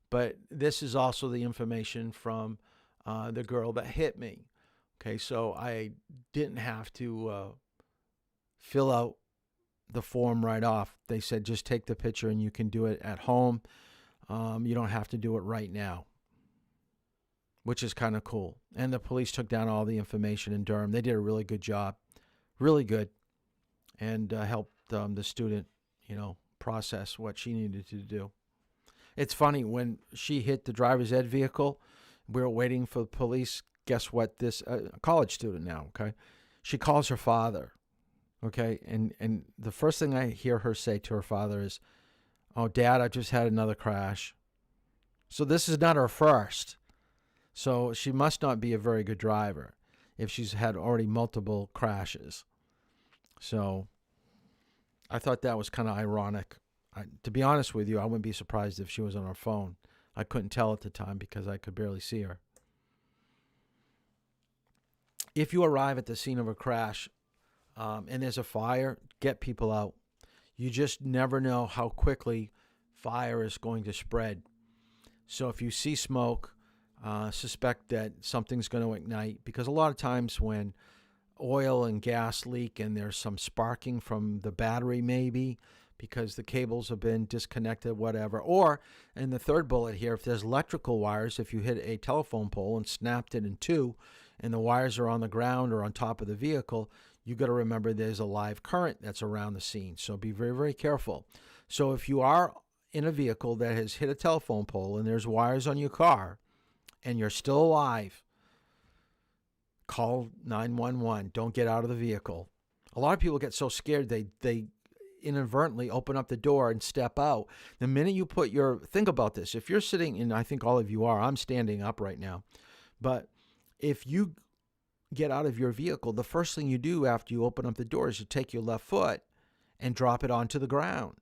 But this is also the information from the girl that hit me. Okay, so I didn't have to fill out the form right off. They said just take the picture and you can do it at home. You don't have to do it right now, which is kind of cool. And the police took down all the information in Durham. They did a really good job, really good, and helped the student, process what she needed to do. It's funny, when she hit the driver's ed vehicle, we were waiting for the police. Guess what? This college student now, okay? She calls her father. Okay, and the first thing I hear her say to her father is, "Oh, Dad, I just had another crash." So this is not her first. So she must not be a very good driver if she's had already multiple crashes. So I thought that was kind of ironic. To be honest with you, I wouldn't be surprised if she was on her phone. I couldn't tell at the time because I could barely see her. If you arrive at the scene of a crash, and there's a fire, get people out. You just never know how quickly fire is going to spread. So if you see smoke, suspect that something's going to ignite, because a lot of times when oil and gas leak and there's some sparking from the battery maybe because the cables have been disconnected, whatever. Or, in the third bullet here, if there's electrical wires, if you hit a telephone pole and snapped it in two and the wires are on the ground or on top of the vehicle, you got to remember there's a live current that's around the scene. So be very, very careful. So if you are in a vehicle that has hit a telephone pole and there's wires on your car and you're still alive, call 911. Don't get out of the vehicle. A lot of people get so scared they inadvertently open up the door and step out. The minute you put think about this. If you're sitting, and I think all of you are, I'm standing up right now, but if you get out of your vehicle, the first thing you do after you open up the door is you take your left foot and drop it onto the ground.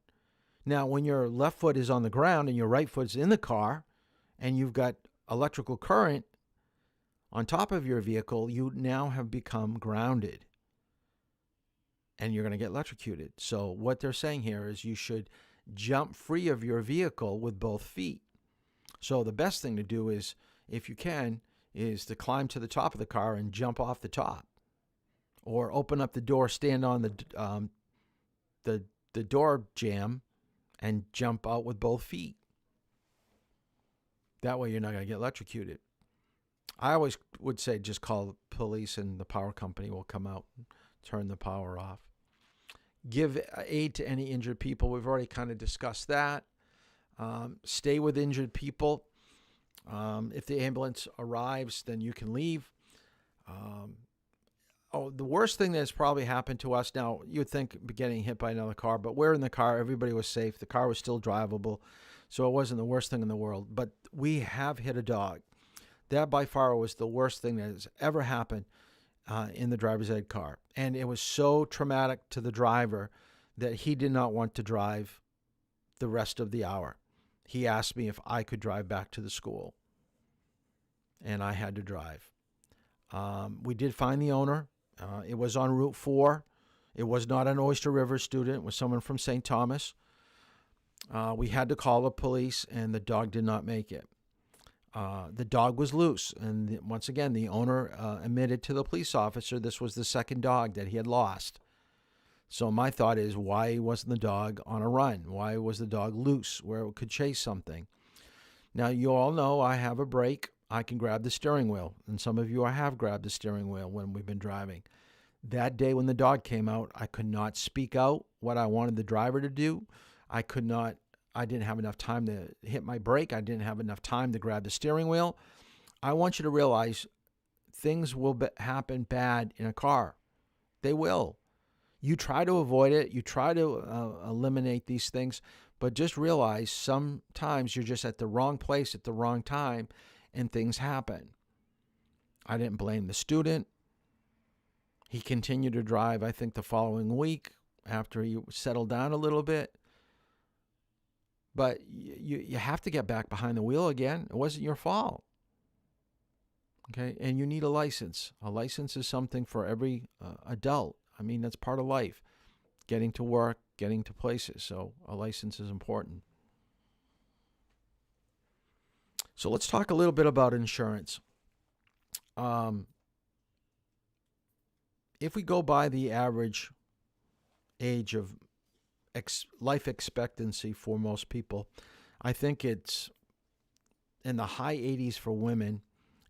Now, when your left foot is on the ground and your right foot's in the car and you've got electrical current on top of your vehicle, you now have become grounded and you're going to get electrocuted. So what they're saying here is you should jump free of your vehicle with both feet. So the best thing to do is, if you can, is to climb to the top of the car and jump off the top, or open up the door, stand on the door jamb, and jump out with both feet. That way, you're not going to get electrocuted. I always would say just call the police and the power company will come out and turn the power off. Give aid to any injured people. We've already kind of discussed that. Stay with injured people. If the ambulance arrives, then you can leave. The worst thing that's probably happened to us now, you would think getting hit by another car, but we're in the car. Everybody was safe. The car was still drivable, so it wasn't the worst thing in the world. But we have hit a dog. That by far was the worst thing that has ever happened in the driver's ed car. And it was so traumatic to the driver that he did not want to drive the rest of the hour. He asked me if I could drive back to the school, and I had to drive. We did find the owner. It was on Route 4. It was not an Oyster River student. It was someone from St. Thomas. We had to call the police, and the dog did not make it. The dog was loose, and once again, the owner admitted to the police officer this was the second dog that he had lost. So my thought is, why wasn't the dog on a run? Why was the dog loose where it could chase something? Now, you all know I have a brake. I can grab the steering wheel, and some of you I have grabbed the steering wheel when we've been driving. That day when the dog came out, I could not speak out what I wanted the driver to do. I didn't have enough time to hit my brake. I didn't have enough time to grab the steering wheel. I want you to realize things will happen bad in a car. They will. You try to avoid it. You try to eliminate these things, but just realize sometimes you're just at the wrong place at the wrong time and things happen. I didn't blame the student. He continued to drive, I think, the following week after he settled down a little bit. But you have to get back behind the wheel again. It wasn't your fault. Okay? And you need a license. A license is something for every adult. I mean, that's part of life. Getting to work, getting to places. So a license is important. So let's talk a little bit about insurance. If we go by the average age of life expectancy for most people, I think it's in the high 80s for women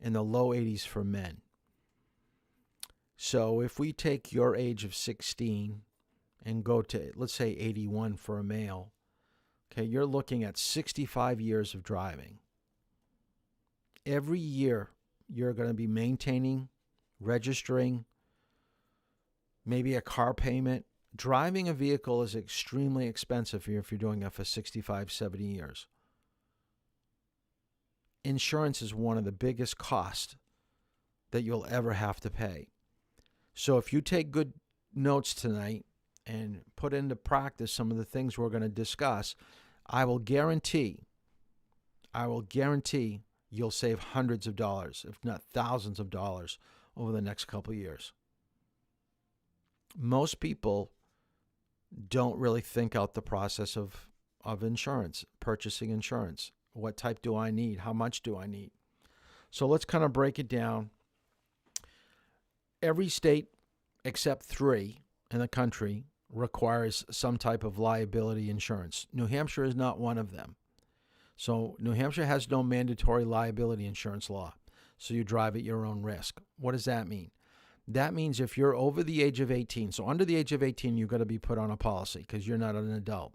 and the low 80s for men. So if we take your age of 16 and go to, let's say, 81 for a male, okay, you're looking at 65 years of driving. Every year, you're going to be maintaining, registering, maybe a car payment. Driving a vehicle is extremely expensive if you're doing it for 65, 70 years. Insurance is one of the biggest costs that you'll ever have to pay. So if you take good notes tonight and put into practice some of the things we're going to discuss, I will guarantee you'll save hundreds of dollars, if not thousands of dollars, over the next couple of years. Most people don't really think out the process of insurance, purchasing insurance. What type do I need? How much do I need? So let's kind of break it down. Every state except 3 in the country requires some type of liability insurance. New Hampshire is not one of them. So New Hampshire has no mandatory liability insurance law. So you drive at your own risk. What does that mean? That means if you're over the age of 18, so under the age of 18, you've got to be put on a policy because you're not an adult.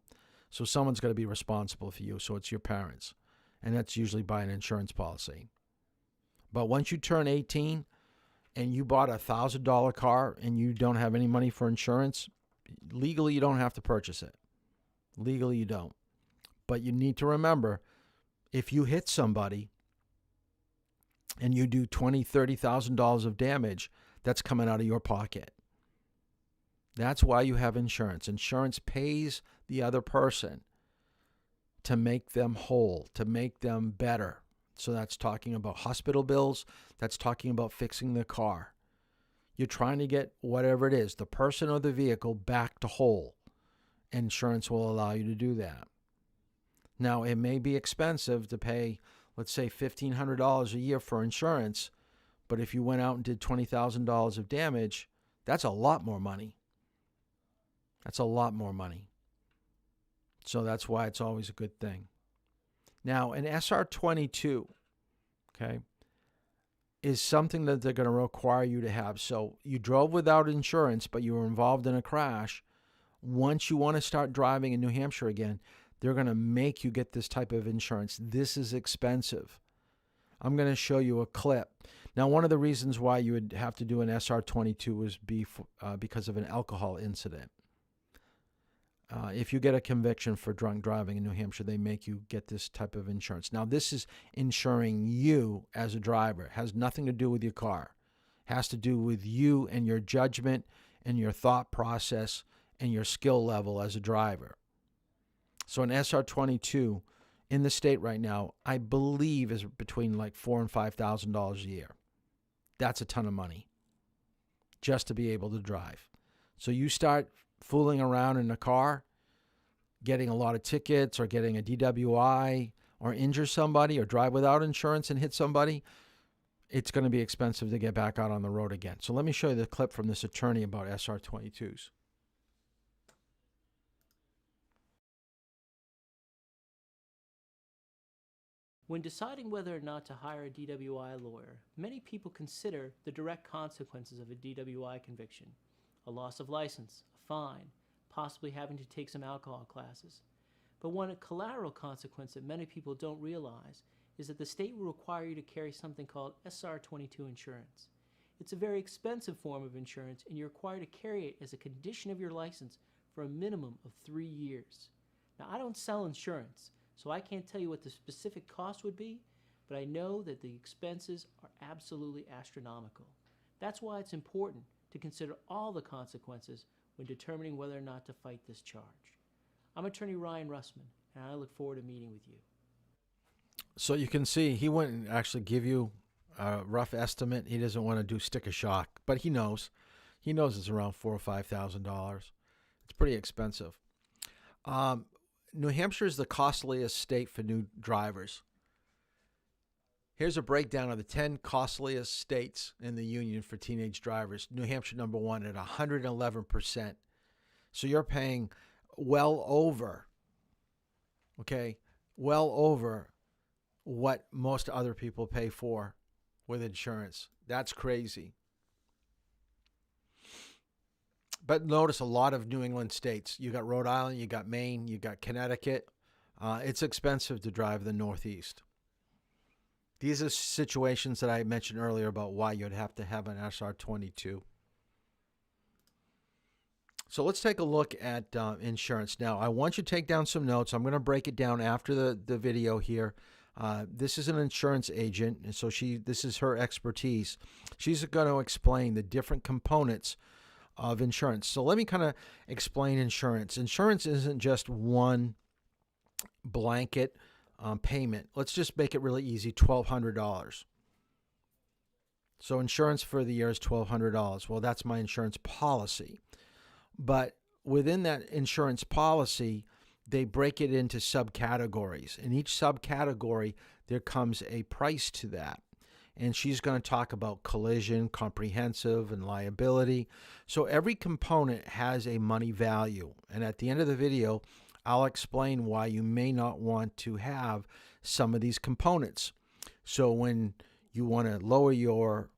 So someone's got to be responsible for you. So it's your parents. And that's usually by an insurance policy. But once you turn 18 and you bought a $1,000 car and you don't have any money for insurance, legally you don't have to purchase it. Legally you don't. But you need to remember, if you hit somebody and you do $20,000, $30,000 of damage, that's coming out of your pocket. That's why you have insurance. Insurance pays the other person to make them whole, to make them better. So that's talking about hospital bills. That's talking about fixing the car. You're trying to get whatever it is, the person or the vehicle, back to whole. Insurance will allow you to do that. Now, it may be expensive to pay, let's say, $1,500 a year for insurance, but if you went out and did $20,000 of damage, that's a lot more money. That's a lot more money. So that's why it's always a good thing. Now, an SR22, okay, is something that they're going to require you to have. So you drove without insurance, but you were involved in a crash. Once you want to start driving in New Hampshire again, they're going to make you get this type of insurance. This is expensive. I'm going to show you a clip. Now, one of the reasons why you would have to do an SR22 was because of an alcohol incident. If you get a conviction for drunk driving in New Hampshire, they make you get this type of insurance. Now, this is insuring you as a driver. It has nothing to do with your car. It has to do with you and your judgment and your thought process and your skill level as a driver. So an SR22 in the state right now, I believe, is between like $4,000 and $5,000 a year. That's a ton of money just to be able to drive. So you start fooling around in a car, getting a lot of tickets or getting a DWI or injure somebody or drive without insurance and hit somebody, it's going to be expensive to get back out on the road again. So let me show you the clip from this attorney about SR22s. When deciding whether or not to hire a DWI lawyer, many people consider the direct consequences of a DWI conviction: a loss of license, a fine, possibly having to take some alcohol classes. But one collateral consequence that many people don't realize is that the state will require you to carry something called SR22 insurance. It's a very expensive form of insurance, and you're required to carry it as a condition of your license for a minimum of 3 years. Now, I don't sell insurance, so I can't tell you what the specific cost would be, but I know that the expenses are absolutely astronomical. That's why it's important to consider all the consequences when determining whether or not to fight this charge. I'm attorney Ryan Russman, and I look forward to meeting with you. So you can see he wouldn't actually give you a rough estimate. He doesn't want to do sticker shock, but he knows. He knows it's around $4,000 or $5,000. It's pretty expensive. New Hampshire is the costliest state for new drivers. Here's a breakdown of the 10 costliest states in the union for teenage drivers. New Hampshire, number one, at 111%. So you're paying well over what most other people pay for with insurance. That's crazy. But notice a lot of New England states. You got Rhode Island, you got Maine, you got Connecticut. It's expensive to drive the Northeast. These are situations that I mentioned earlier about why you'd have to have an SR22. So let's take a look at insurance. Now, I want you to take down some notes. I'm going to break it down after the video here. This is an insurance agent, and so this is her expertise. She's going to explain the different components of insurance. So let me kind of explain insurance. Insurance isn't just one blanket payment. Let's just make it really easy, $1,200. So insurance for the year is $1,200. Well, that's my insurance policy. But within that insurance policy, they break it into subcategories. In each subcategory, there comes a price to that. And she's going to talk about collision, comprehensive, and liability. So every component has a money value. And at the end of the video, I'll explain why you may not want to have some of these components. So when you want to lower your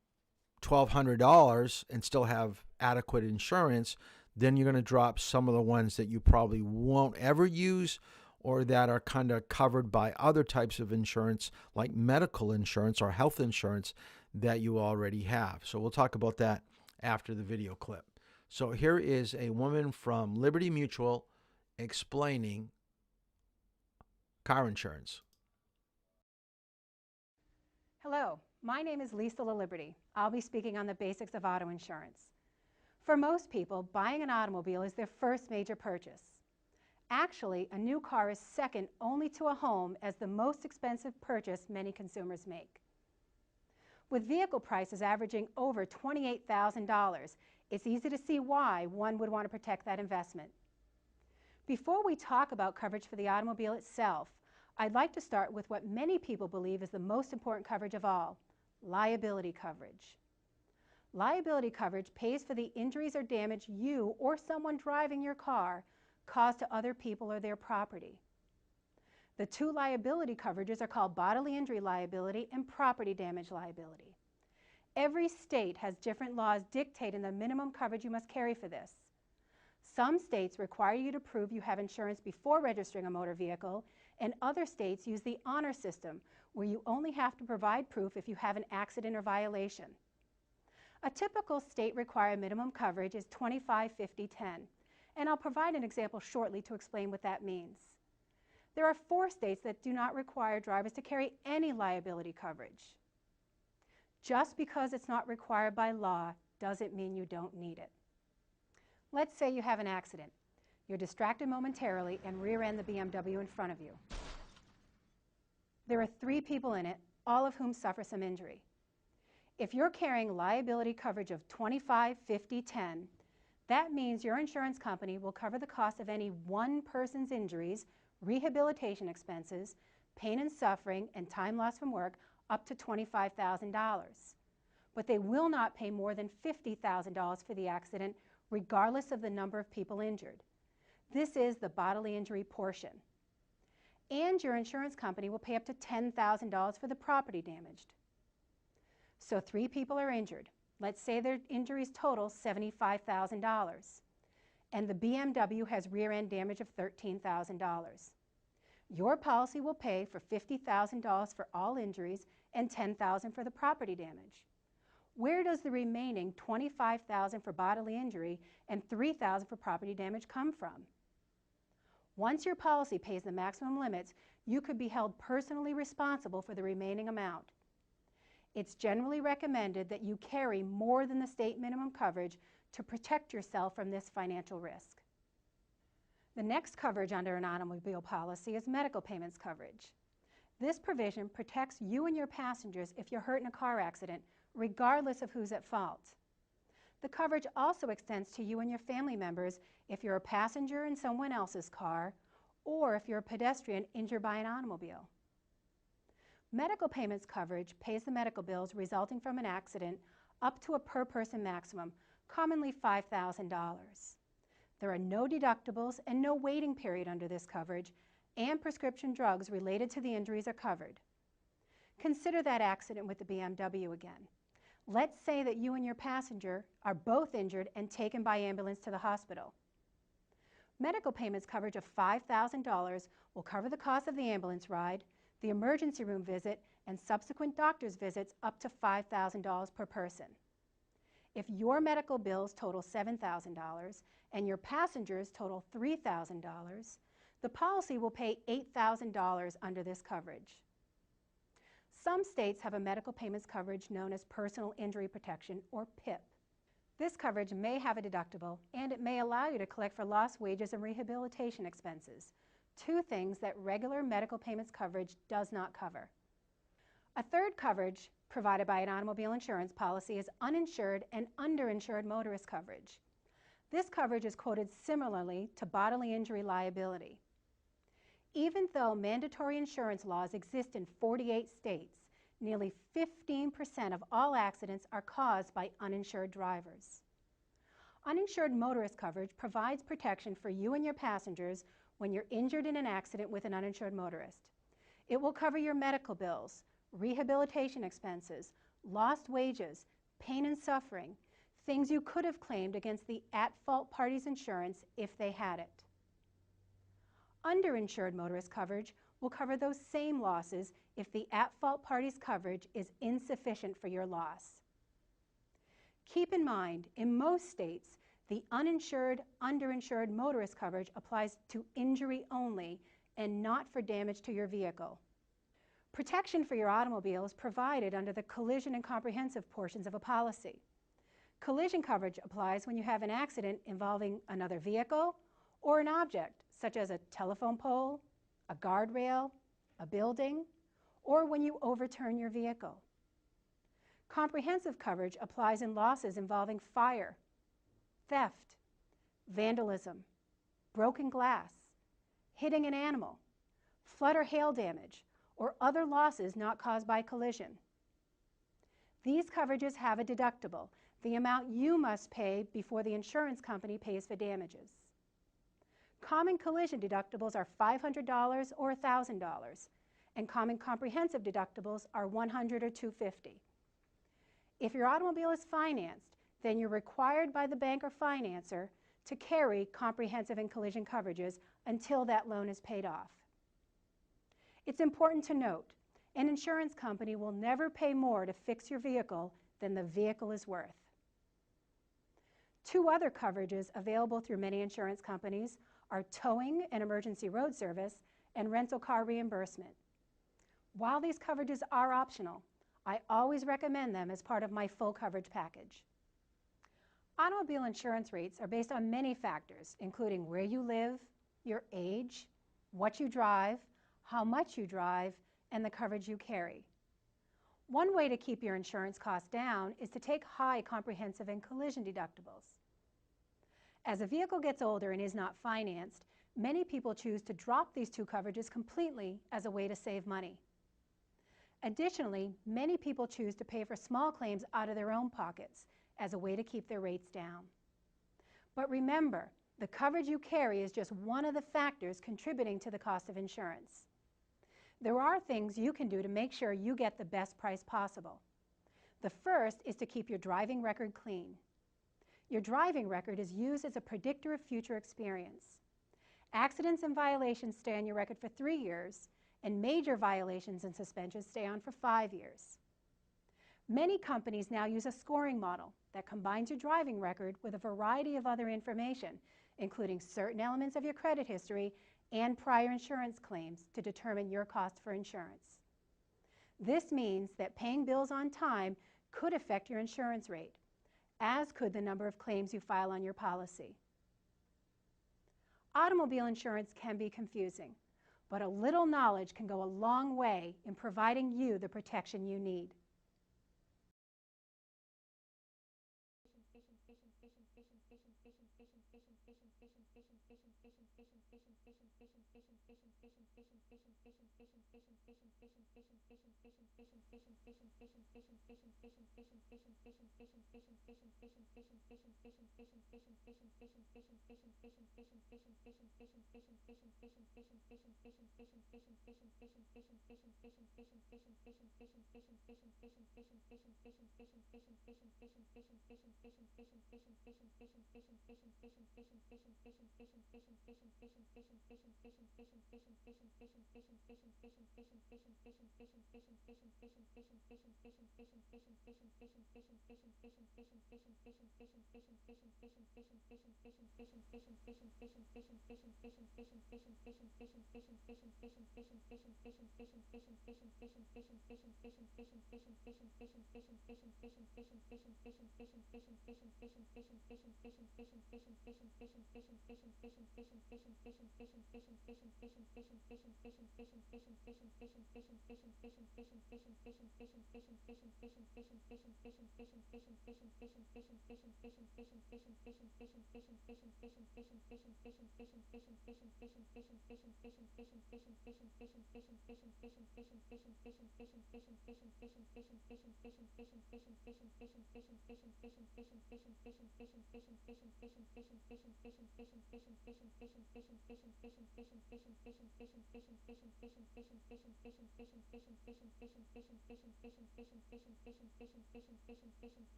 $1,200 and still have adequate insurance, Then you're going to drop some of the ones that you probably won't ever use or that are kind of covered by other types of insurance like medical insurance or health insurance that you already have. So we'll talk about that after the video clip. So here is a woman from Liberty Mutual explaining car insurance. Hello, my name is Lisa LaLiberty. I'll be speaking on the basics of auto insurance. For most people, buying an automobile is their first major purchase. Actually, a new car is second only to a home as the most expensive purchase many consumers make. With vehicle prices averaging over $28,000, it's easy to see why one would want to protect that investment. Before we talk about coverage for the automobile itself, I'd like to start with what many people believe is the most important coverage of all, liability coverage. Liability coverage pays for the injuries or damage you or someone driving your car cause to other people or their property. The two liability coverages are called bodily injury liability and property damage liability. Every state has different laws dictating the minimum coverage you must carry for this. Some states require you to prove you have insurance before registering a motor vehicle, and other states use the honor system, where you only have to provide proof if you have an accident or violation. A typical state-required minimum coverage is 25, 50, 10, and I'll provide an example shortly to explain what that means. There are 4 states that do not require drivers to carry any liability coverage. Just because it's not required by law doesn't mean you don't need it. Let's say you have an accident. You're distracted momentarily and rear-end the BMW in front of you. There are 3 people in it, all of whom suffer some injury. If you're carrying liability coverage of 25, 50, 10, that means your insurance company will cover the cost of any one person's injuries, rehabilitation expenses, pain and suffering, and time lost from work up to $25,000. But they will not pay more than $50,000 for the accident, regardless of the number of people injured. This is the bodily injury portion. And your insurance company will pay up to $10,000 for the property damaged. So 3 people are injured. Let's say their injuries total $75,000. And the BMW has rear-end damage of $13,000. Your policy will pay for $50,000 for all injuries and $10,000 for the property damage. Where does the remaining $25,000 for bodily injury and $3,000 for property damage come from? Once your policy pays the maximum limits, you could be held personally responsible for the remaining amount. It's generally recommended that you carry more than the state minimum coverage to protect yourself from this financial risk. The next coverage under an automobile policy is medical payments coverage. This provision protects you and your passengers if you're hurt in a car accident, regardless of who's at fault. The coverage also extends to you and your family members if you're a passenger in someone else's car or if you're a pedestrian injured by an automobile. Medical payments coverage pays the medical bills resulting from an accident up to a per-person maximum, commonly $5,000. There are no deductibles and no waiting period under this coverage, and prescription drugs related to the injuries are covered. Consider that accident with the BMW again. Let's say that you and your passenger are both injured and taken by ambulance to the hospital. Medical payments coverage of $5,000 will cover the cost of the ambulance ride, the emergency room visit, and subsequent doctor's visits up to $5,000 per person. If your medical bills total $7,000 and your passengers total $3,000, the policy will pay $8,000 under this coverage. Some states have a medical payments coverage known as Personal Injury Protection, or PIP. This coverage may have a deductible, and it may allow you to collect for lost wages and rehabilitation expenses, 2 things that regular medical payments coverage does not cover. A third coverage provided by an automobile insurance policy is uninsured and underinsured motorist coverage. This coverage is quoted similarly to bodily injury liability. Even though mandatory insurance laws exist in 48 states, nearly 15% of all accidents are caused by uninsured drivers. Uninsured motorist coverage provides protection for you and your passengers when you're injured in an accident with an uninsured motorist. It will cover your medical bills, rehabilitation expenses, lost wages, pain and suffering, things you could have claimed against the at-fault party's insurance if they had it. Underinsured motorist coverage will cover those same losses if the at-fault party's coverage is insufficient for your loss. Keep in mind, in most states, the uninsured, underinsured motorist coverage applies to injury only and not for damage to your vehicle. Protection for your automobile is provided under the collision and comprehensive portions of a policy. Collision coverage applies when you have an accident involving another vehicle or an object, such as a telephone pole, a guardrail, a building, or when you overturn your vehicle. Comprehensive coverage applies in losses involving fire, theft, vandalism, broken glass, hitting an animal, flood or hail damage, or other losses not caused by collision. These coverages have a deductible, the amount you must pay before the insurance company pays for damages. Common collision deductibles are $500 or $1,000, and common comprehensive deductibles are $100 or $250. If your automobile is financed, then you're required by the bank or financer to carry comprehensive and collision coverages until that loan is paid off. It's important to note, an insurance company will never pay more to fix your vehicle than the vehicle is worth. Two other coverages available through many insurance companies are towing and emergency road service and rental car reimbursement. While these coverages are optional, I always recommend them as part of my full coverage package. Automobile insurance rates are based on many factors, including where you live, your age, what you drive, how much you drive, and the coverage you carry. One way to keep your insurance costs down is to take high comprehensive and collision deductibles. As a vehicle gets older and is not financed, many people choose to drop these two coverages completely as a way to save money. Additionally, many people choose to pay for small claims out of their own pockets as a way to keep their rates down. But remember, the coverage you carry is just one of the factors contributing to the cost of insurance. There are things you can do to make sure you get the best price possible. The first is to keep your driving record clean. Your driving record is used as a predictor of future experience. Accidents and violations stay on your record for 3 years, and major violations and suspensions stay on for 5 years. Many companies now use a scoring model that combines your driving record with a variety of other information, including certain elements of your credit history and prior insurance claims to determine your cost for insurance. This means that paying bills on time could affect your insurance rate, as could the number of claims you file on your policy. Automobile insurance can be confusing, but a little knowledge can go a long way in providing you the protection you need.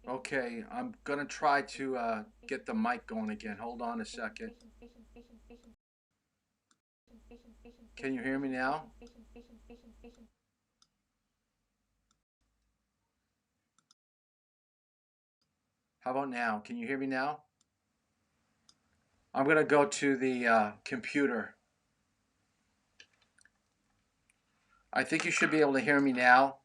Okay, I'm gonna try to get the mic going again. Hold on a second. Can you hear me now? How about now? Can you hear me now? I'm gonna go to the computer. I think you should be able to hear me now.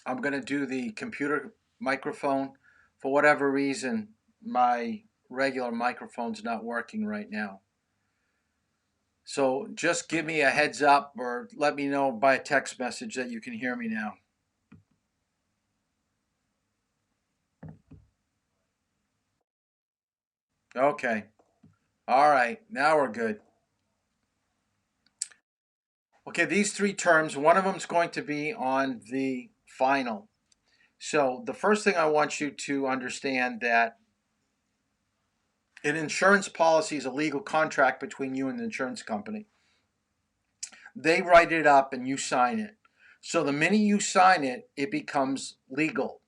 I'm gonna do the computer microphone. For whatever reason, my regular microphone's not working right now. So just give me a heads up or let me know by a text message that you can hear me now. Okay. All right. Now we're good. Okay, these three terms, one of them is going to be on the final. So the first thing I want you to understand that an insurance policy is a legal contract between you and the insurance company. They write it up and you sign it. So the minute you sign it, it becomes legal.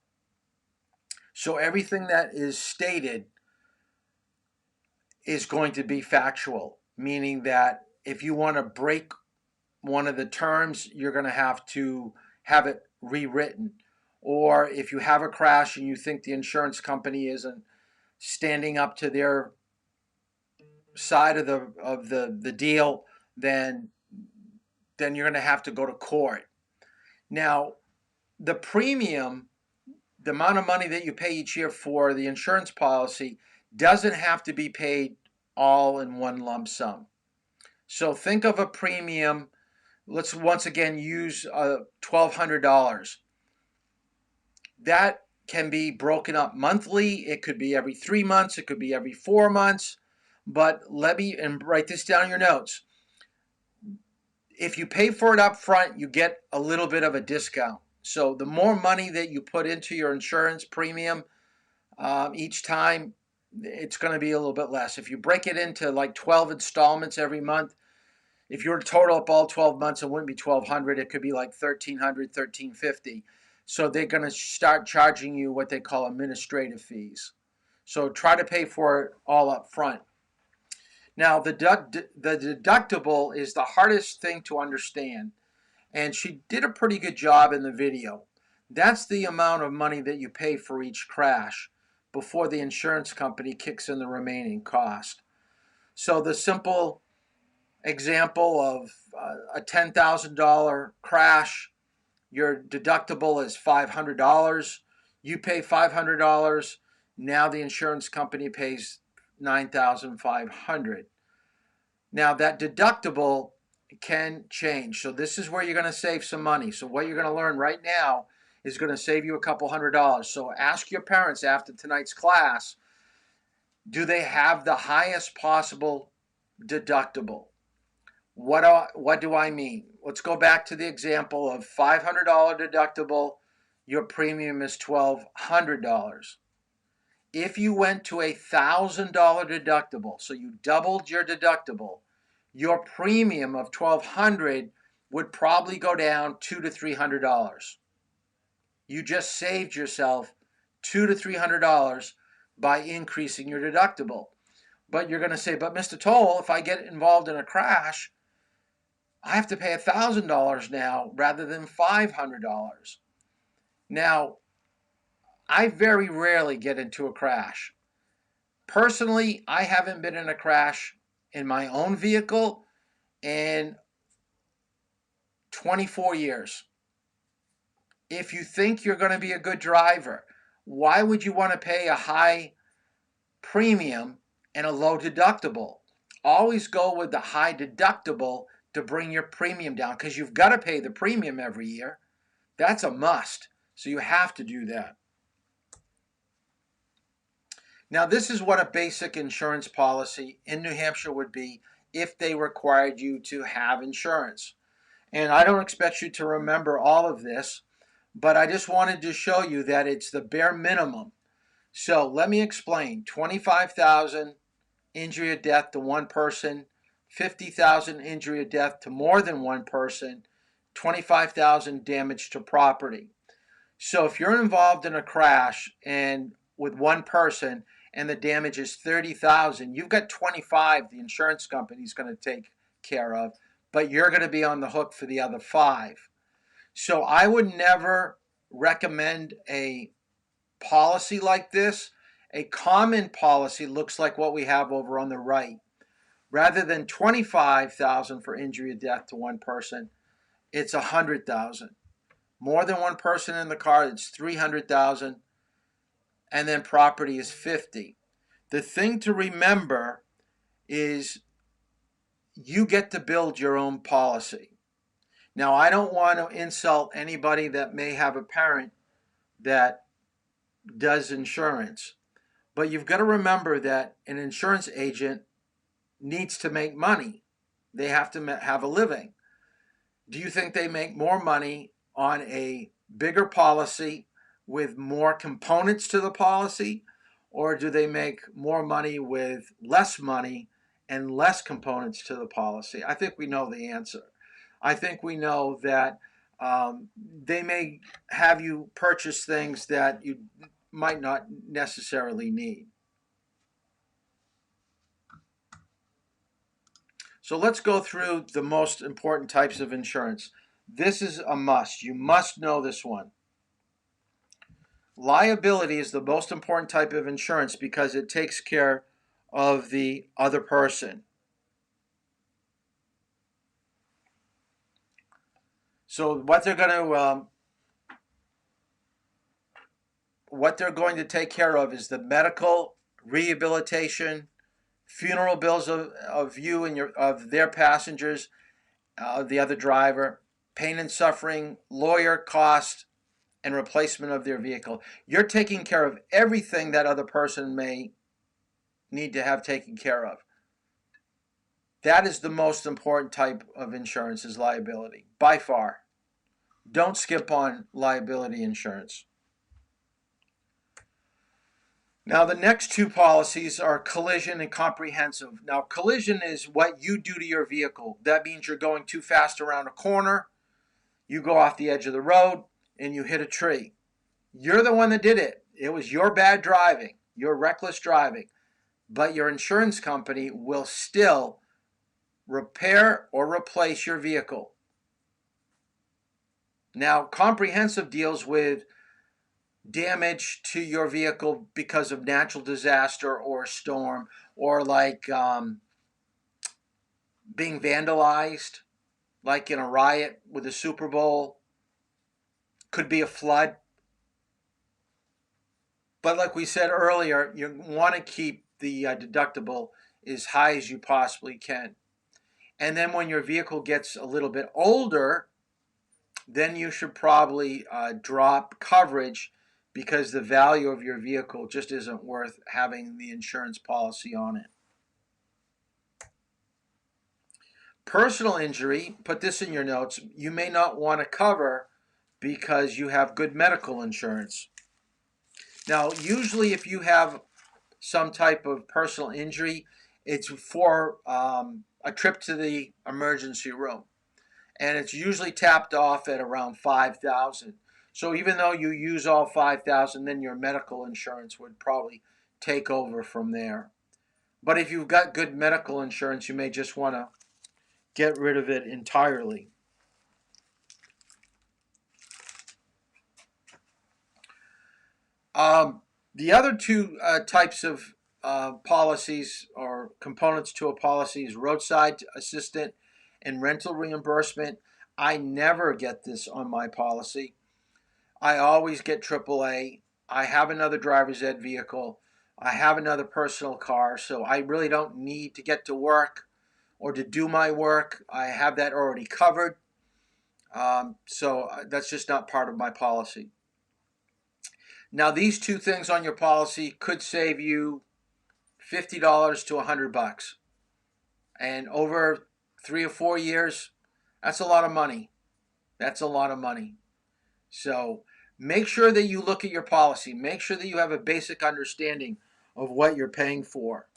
So everything that is stated is going to be factual, meaning that if you want to break one of the terms, you're going to have it rewritten. Or if you have a crash and you think the insurance company isn't standing up to their side of the deal, then you're going to have to go to court. Now, the premium, the amount of money that you pay each year for the insurance policy, doesn't have to be paid all in one lump sum. So think of a premium. Let's once again use $1,200. That can be broken up monthly. It could be every 3 months. It could be every 4 months. But and write this down in your notes. If you pay for it up front, you get a little bit of a discount. So the more money that you put into your insurance premium each time, it's going to be a little bit less. If you break it into like 12 installments every month, if you were to total up all 12 months, it wouldn't be $1,200. It could be like $1,300, $1,350. So they're going to start charging you what they call administrative fees. So try to pay for it all up front. Now, the deductible is the hardest thing to understand. And she did a pretty good job in the video. That's the amount of money that you pay for each crash before the insurance company kicks in the remaining cost. So the simple example of a $10,000 crash, your deductible is $500. You pay $500. Now the insurance company pays $9,500. Now that deductible can change. So this is where you're going to save some money. So what you're going to learn right now is going to save you a couple $100. So ask your parents after tonight's class, do they have the highest possible deductible? What do I mean? Let's go back to the example of $500 deductible. Your premium is $1,200. If you went to a $1,000 deductible, so you doubled your deductible, your premium of $1,200 would probably go down $200 to $300. You just saved yourself $200 to $300 by increasing your deductible. But you're going to say, but Mr. Toll, if I get involved in a crash, I have to pay $1,000 now rather than $500. Now, I very rarely get into a crash. Personally, I haven't been in a crash in my own vehicle in 24 years. If you think you're going to be a good driver, why would you want to pay a high premium and a low deductible? Always go with the high deductible to bring your premium down, because you've got to pay the premium every year. That's a must. So you have to do that. Now, this is what a basic insurance policy in New Hampshire would be if they required you to have insurance. And I don't expect you to remember all of this, but I just wanted to show you that it's the bare minimum. So let me explain. 25,000 injury or death to one person, 50,000 injury or death to more than one person, 25,000 damage to property. So if you're involved in a crash and with one person and the damage is 30,000, you've got 25 the insurance company is going to take care of, but you're going to be on the hook for the other 5. So I would never recommend a policy like this. A common policy looks like what we have over on the right. Rather than 25,000 for injury or death to one person, it's 100,000. More than one person in the car, it's 300,000, and then property is 50. The thing to remember is you get to build your own policy. Now, I don't want to insult anybody that may have a parent that does insurance, but you've got to remember that an insurance agent needs to make money. They have to have a living. Do you think they make more money on a bigger policy with more components to the policy, or do they make more money with less money and less components to the policy? I think we know the answer. I think we know that they may have you purchase things that you might not necessarily need. So let's go through the most important types of insurance. This is a must. You must know this one. Liability is the most important type of insurance because it takes care of the other person. So what they're going to take care of is the medical, rehabilitation, funeral bills of you and of their passengers, the other driver, pain and suffering, lawyer cost, and replacement of their vehicle. You're taking care of everything that other person may need to have taken care of. That is the most important type of insurance, is liability, by far. Don't skip on liability insurance. Now, the next two policies are collision and comprehensive. Now, collision is what you do to your vehicle. That means you're going too fast around a corner, you go off the edge of the road, and you hit a tree. You're the one that did it. It was your bad driving, your reckless driving. But your insurance company will still repair or replace your vehicle. Now, comprehensive deals with damage to your vehicle because of natural disaster or a storm, or like being vandalized, like in a riot with the Super Bowl. Could be a flood. But like we said earlier, you want to keep the deductible as high as you possibly can. And then when your vehicle gets a little bit older, then you should probably drop coverage, because the value of your vehicle just isn't worth having the insurance policy on it. Personal injury, put this in your notes, you may not want to cover because you have good medical insurance. Now, usually if you have some type of personal injury, it's for a trip to the emergency room. And it's usually tapped off at around $5,000. So even though you use all $5,000, then your medical insurance would probably take over from there. But if you've got good medical insurance, you may just want to get rid of it entirely. The other two types of policies or components to a policy is roadside assistant and rental reimbursement. I never get this on my policy. I always get AAA. I have another driver's ed vehicle. I have another personal car, so I really don't need to get to work or to do my work. I have that already covered. So that's just not part of my policy. Now, these two things on your policy could save you $50 to $100. And over 3 or 4 years, that's a lot of money. That's a lot of money. So make sure that you look at your policy. Make sure that you have a basic understanding of what you're paying for.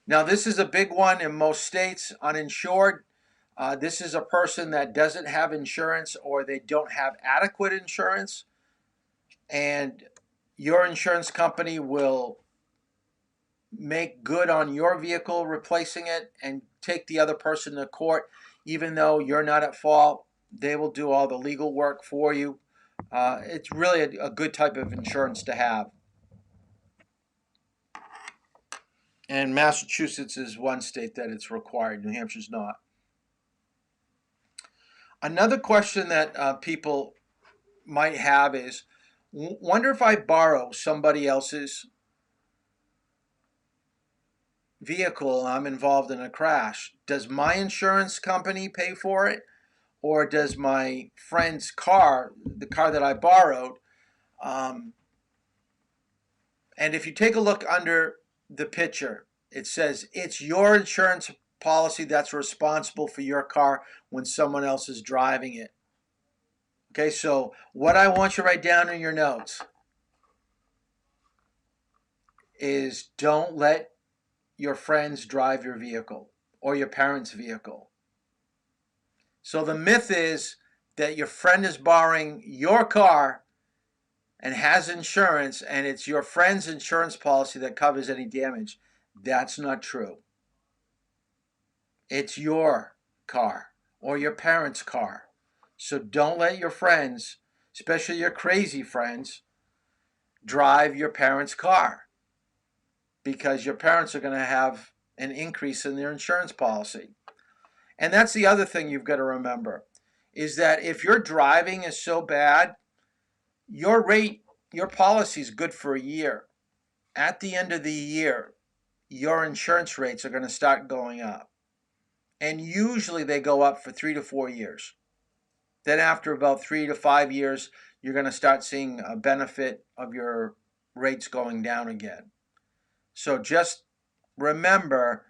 Now, this is a big one in most states, uninsured. This is a person that doesn't have insurance or they don't have adequate insurance, and your insurance company will make good on your vehicle replacing it and take the other person to court. Even though you're not at fault, they will do all the legal work for you. It's really a good type of insurance to have. And Massachusetts is one state that it's required. New Hampshire's not. Another question that people might have is, wonder if I borrow somebody else's vehicle and I'm involved in a crash, does my insurance company pay for it? Or does my friend's car, the car that I borrowed, and if you take a look under the picture, it says it's your insurance policy that's responsible for your car when someone else is driving it. Okay, so what I want you to write down in your notes is don't let your friends drive your vehicle or your parents' vehicle. So the myth is that your friend is borrowing your car and has insurance, and it's your friend's insurance policy that covers any damage. That's not true. It's your car or your parents' car. So don't let your friends, especially your crazy friends, drive your parents' car, because your parents are going to have an increase in their insurance policy. And that's the other thing you've got to remember, is that if your driving is so bad, your policy is good for a year. At the end of the year, your insurance rates are going to start going up. And usually they go up for 3 to 4 years. Then after about 3 to 5 years, you're going to start seeing a benefit of your rates going down again. So just remember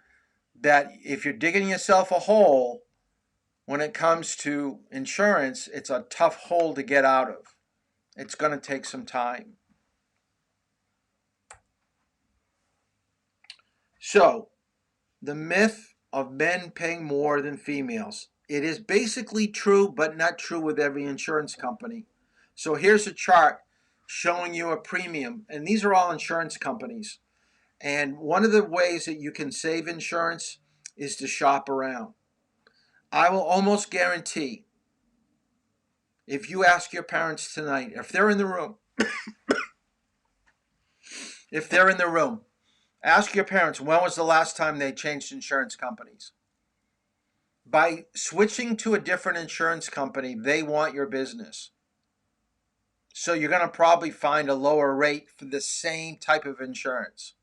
that if you're digging yourself a hole, when it comes to insurance, it's a tough hole to get out of. It's going to take some time. So, the myth of men paying more than females. It is basically true, but not true with every insurance company. So here's a chart showing you a premium, and these are all insurance companies. And one of the ways that you can save insurance is to shop around. I will almost guarantee, if you ask your parents tonight, if they're in the room, ask your parents, when was the last time they changed insurance companies? By switching to a different insurance company, they want your business. So you're going to probably find a lower rate for the same type of insurance.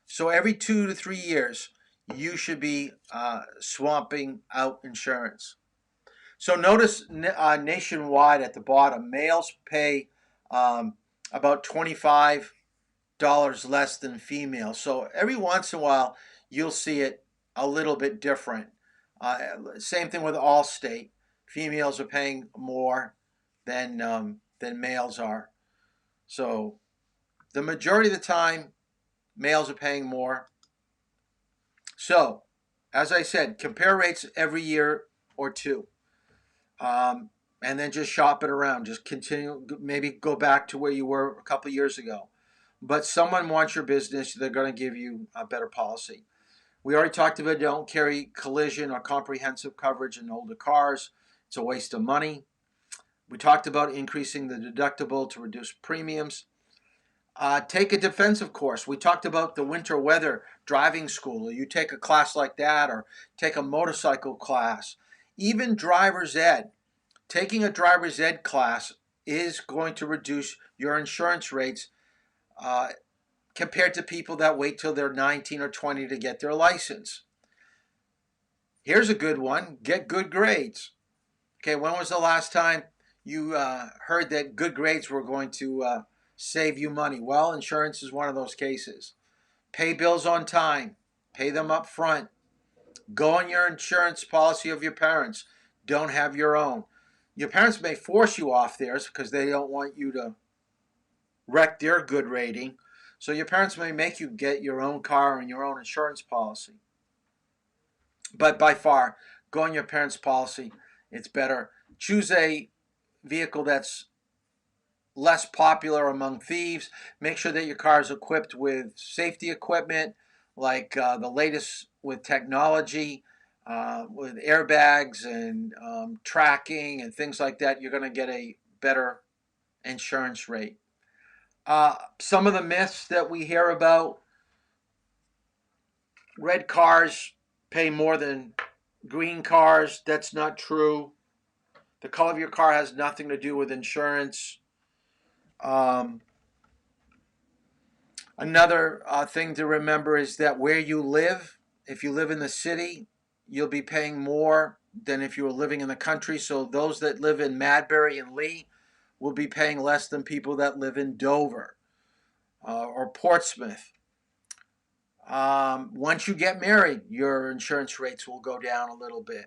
So every 2 to 3 years, you should be swapping out insurance. So notice nationwide at the bottom, males pay about $25 less than females. So every once in a while, you'll see it a little bit different. Same thing with Allstate. Females are paying more than males are. So the majority of the time, males are paying more. So, as I said, compare rates every year or two. And then just shop it around. Just continue, maybe go back to where you were a couple of years ago. But someone wants your business, they're going to give you a better policy. We already talked about don't carry collision or comprehensive coverage in older cars. It's a waste of money. We talked about increasing the deductible to reduce premiums. Take a defensive course. We talked about the winter weather driving school. You take a class like that, or take a motorcycle class. Even driver's ed. Taking a driver's ed class is going to reduce your insurance rates compared to people that wait till they're 19 or 20 to get their license. Here's a good one. Get good grades. Okay, when was the last time you heard that good grades were going to save you money? Well, insurance is one of those cases. Pay bills on time. Pay them up front. Go on your insurance policy of your parents. Don't have your own. Your parents may force you off theirs because they don't want you to wreck their good rating. So your parents may make you get your own car and your own insurance policy. But by far, go on your parents' policy. It's better. Choose a vehicle that's less popular among thieves. Make sure that your car is equipped with safety equipment, like the latest with technology, with airbags and tracking and things like that. You're going to get a better insurance rate. Some of the myths that we hear about: red cars pay more than green cars. That's not true. The color of your car has nothing to do with insurance. Another thing to remember is that where you live, if you live in the city, you'll be paying more than if you were living in the country. So those that live in Madbury and Lee will be paying less than people that live in Dover or Portsmouth. Once you get married, your insurance rates will go down a little bit.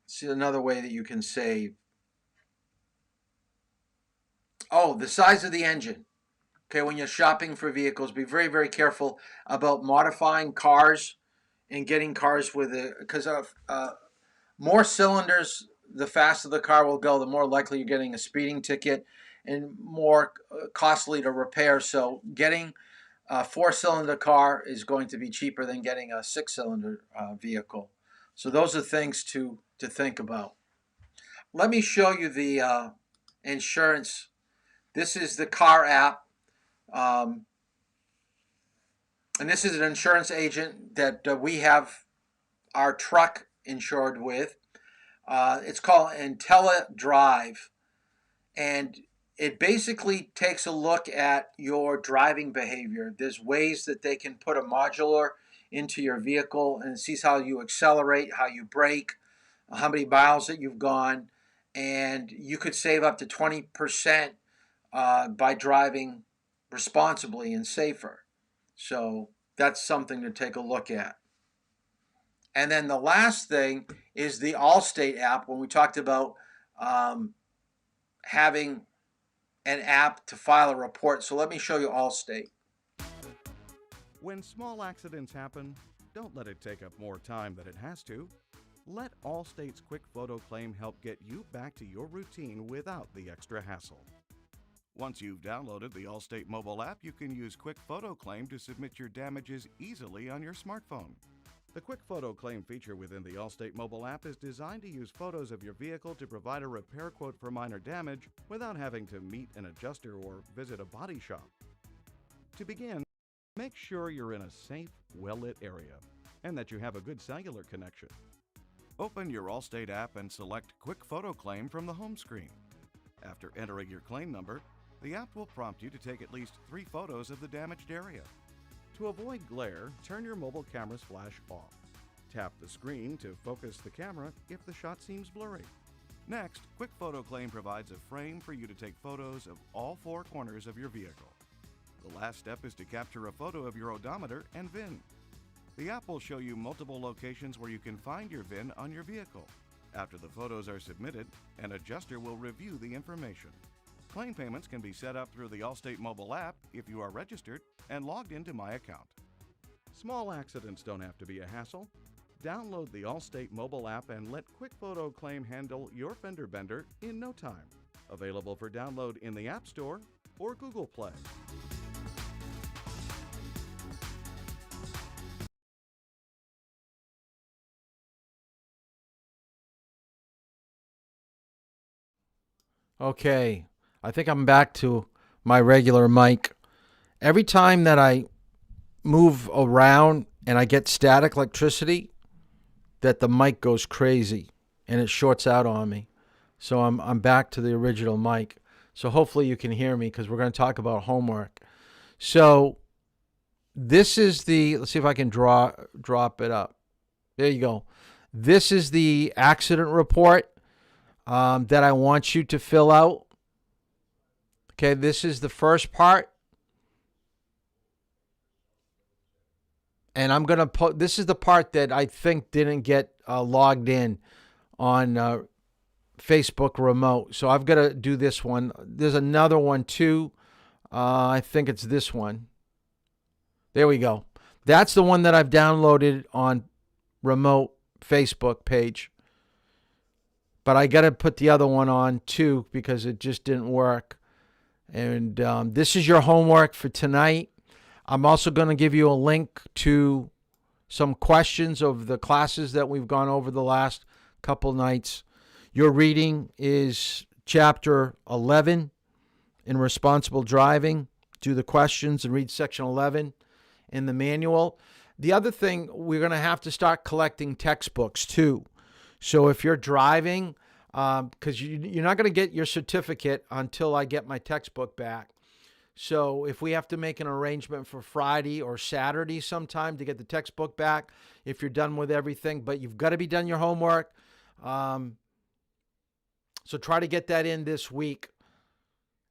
See another way that you can save. Oh, the size of the engine. Okay, when you're shopping for vehicles, be very, very careful about modifying cars and getting cars with it, because of more cylinders, the faster the car will go, the more likely you're getting a speeding ticket and more costly to repair. So getting a 4-cylinder car is going to be cheaper than getting a 6-cylinder vehicle. So those are things to think about. Let me show you the insurance. This is the car app. And this is an insurance agent that we have our truck insured with. It's called IntelliDrive. And it basically takes a look at your driving behavior. There's ways that they can put a modular into your vehicle and sees how you accelerate, how you brake, how many miles that you've gone. And you could save up to 20% by driving responsibly and safer. So that's something to take a look at. And then the last thing is the Allstate app, when we talked about having an app to file a report. So let me show you Allstate. When small accidents happen, don't let it take up more time than it has to. Let Allstate's Quick Photo Claim help get you back to your routine without the extra hassle. Once you've downloaded the Allstate mobile app, you can use Quick Photo Claim to submit your damages easily on your smartphone. The Quick Photo Claim feature within the Allstate mobile app is designed to use photos of your vehicle to provide a repair quote for minor damage without having to meet an adjuster or visit a body shop. To begin, make sure you're in a safe, well-lit area and that you have a good cellular connection. Open your Allstate app and select Quick Photo Claim from the home screen. After entering your claim number, the app will prompt you to take at least 3 photos of the damaged area. To avoid glare, turn your mobile camera's flash off. Tap the screen to focus the camera if the shot seems blurry. Next, Quick Photo Claim provides a frame for you to take photos of all 4 corners of your vehicle. The last step is to capture a photo of your odometer and VIN. The app will show you multiple locations where you can find your VIN on your vehicle. After the photos are submitted, an adjuster will review the information. Claim payments can be set up through the Allstate mobile app if you are registered and logged into My Account. Small accidents don't have to be a hassle. Download the Allstate mobile app and let Quick Photo Claim handle your fender bender in no time. Available for download in the App Store or Google Play. Okay, I think I'm back to my regular mic. Every time that I move around and I get static electricity, that the mic goes crazy and it shorts out on me. So I'm back to the original mic. So hopefully you can hear me because we're going to talk about homework. So this is the, let's see if I can drop it up. There you go. This is the accident report that I want you to fill out. Okay, this is the first part. And I'm going to put, this is the part that I think didn't get logged in on Facebook remote. So I've got to do this one. There's another one too. I think it's this one. There we go. That's the one that I've downloaded on remote Facebook page. But I got to put the other one on too because it just didn't work. And this is your homework for tonight. I'm also going to give you a link to some questions of the classes that we've gone over the last couple nights. Your reading is chapter 11 in responsible driving. Do the questions and read section 11 in the manual. The other thing, we're going to have to start collecting textbooks too. So if you're driving, because you're not going to get your certificate until I get my textbook back. So if we have to make an arrangement for Friday or Saturday sometime to get the textbook back, if you're done with everything, but you've got to be done your homework. So try to get that in this week.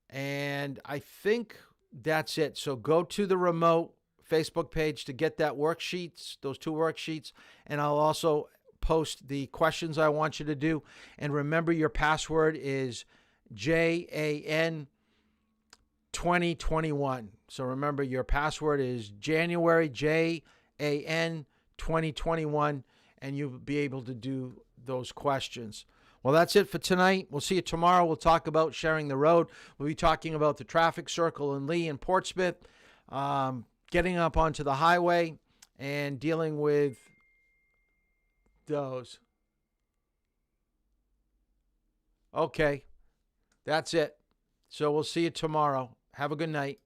And I think that's it. So go to the remote Facebook page to get that worksheets, those 2 worksheets. And I'll also post the questions I want you to do. And remember, your password is JAN 2021. So remember, your password is January JAN 2021, and you'll be able to do those questions. Well, that's it for tonight. We'll see you tomorrow. We'll talk about sharing the road. We'll be talking about the traffic circle in Lee and Portsmouth, getting up onto the highway and dealing with those. Okay, that's it. So we'll see you tomorrow. Have a good night.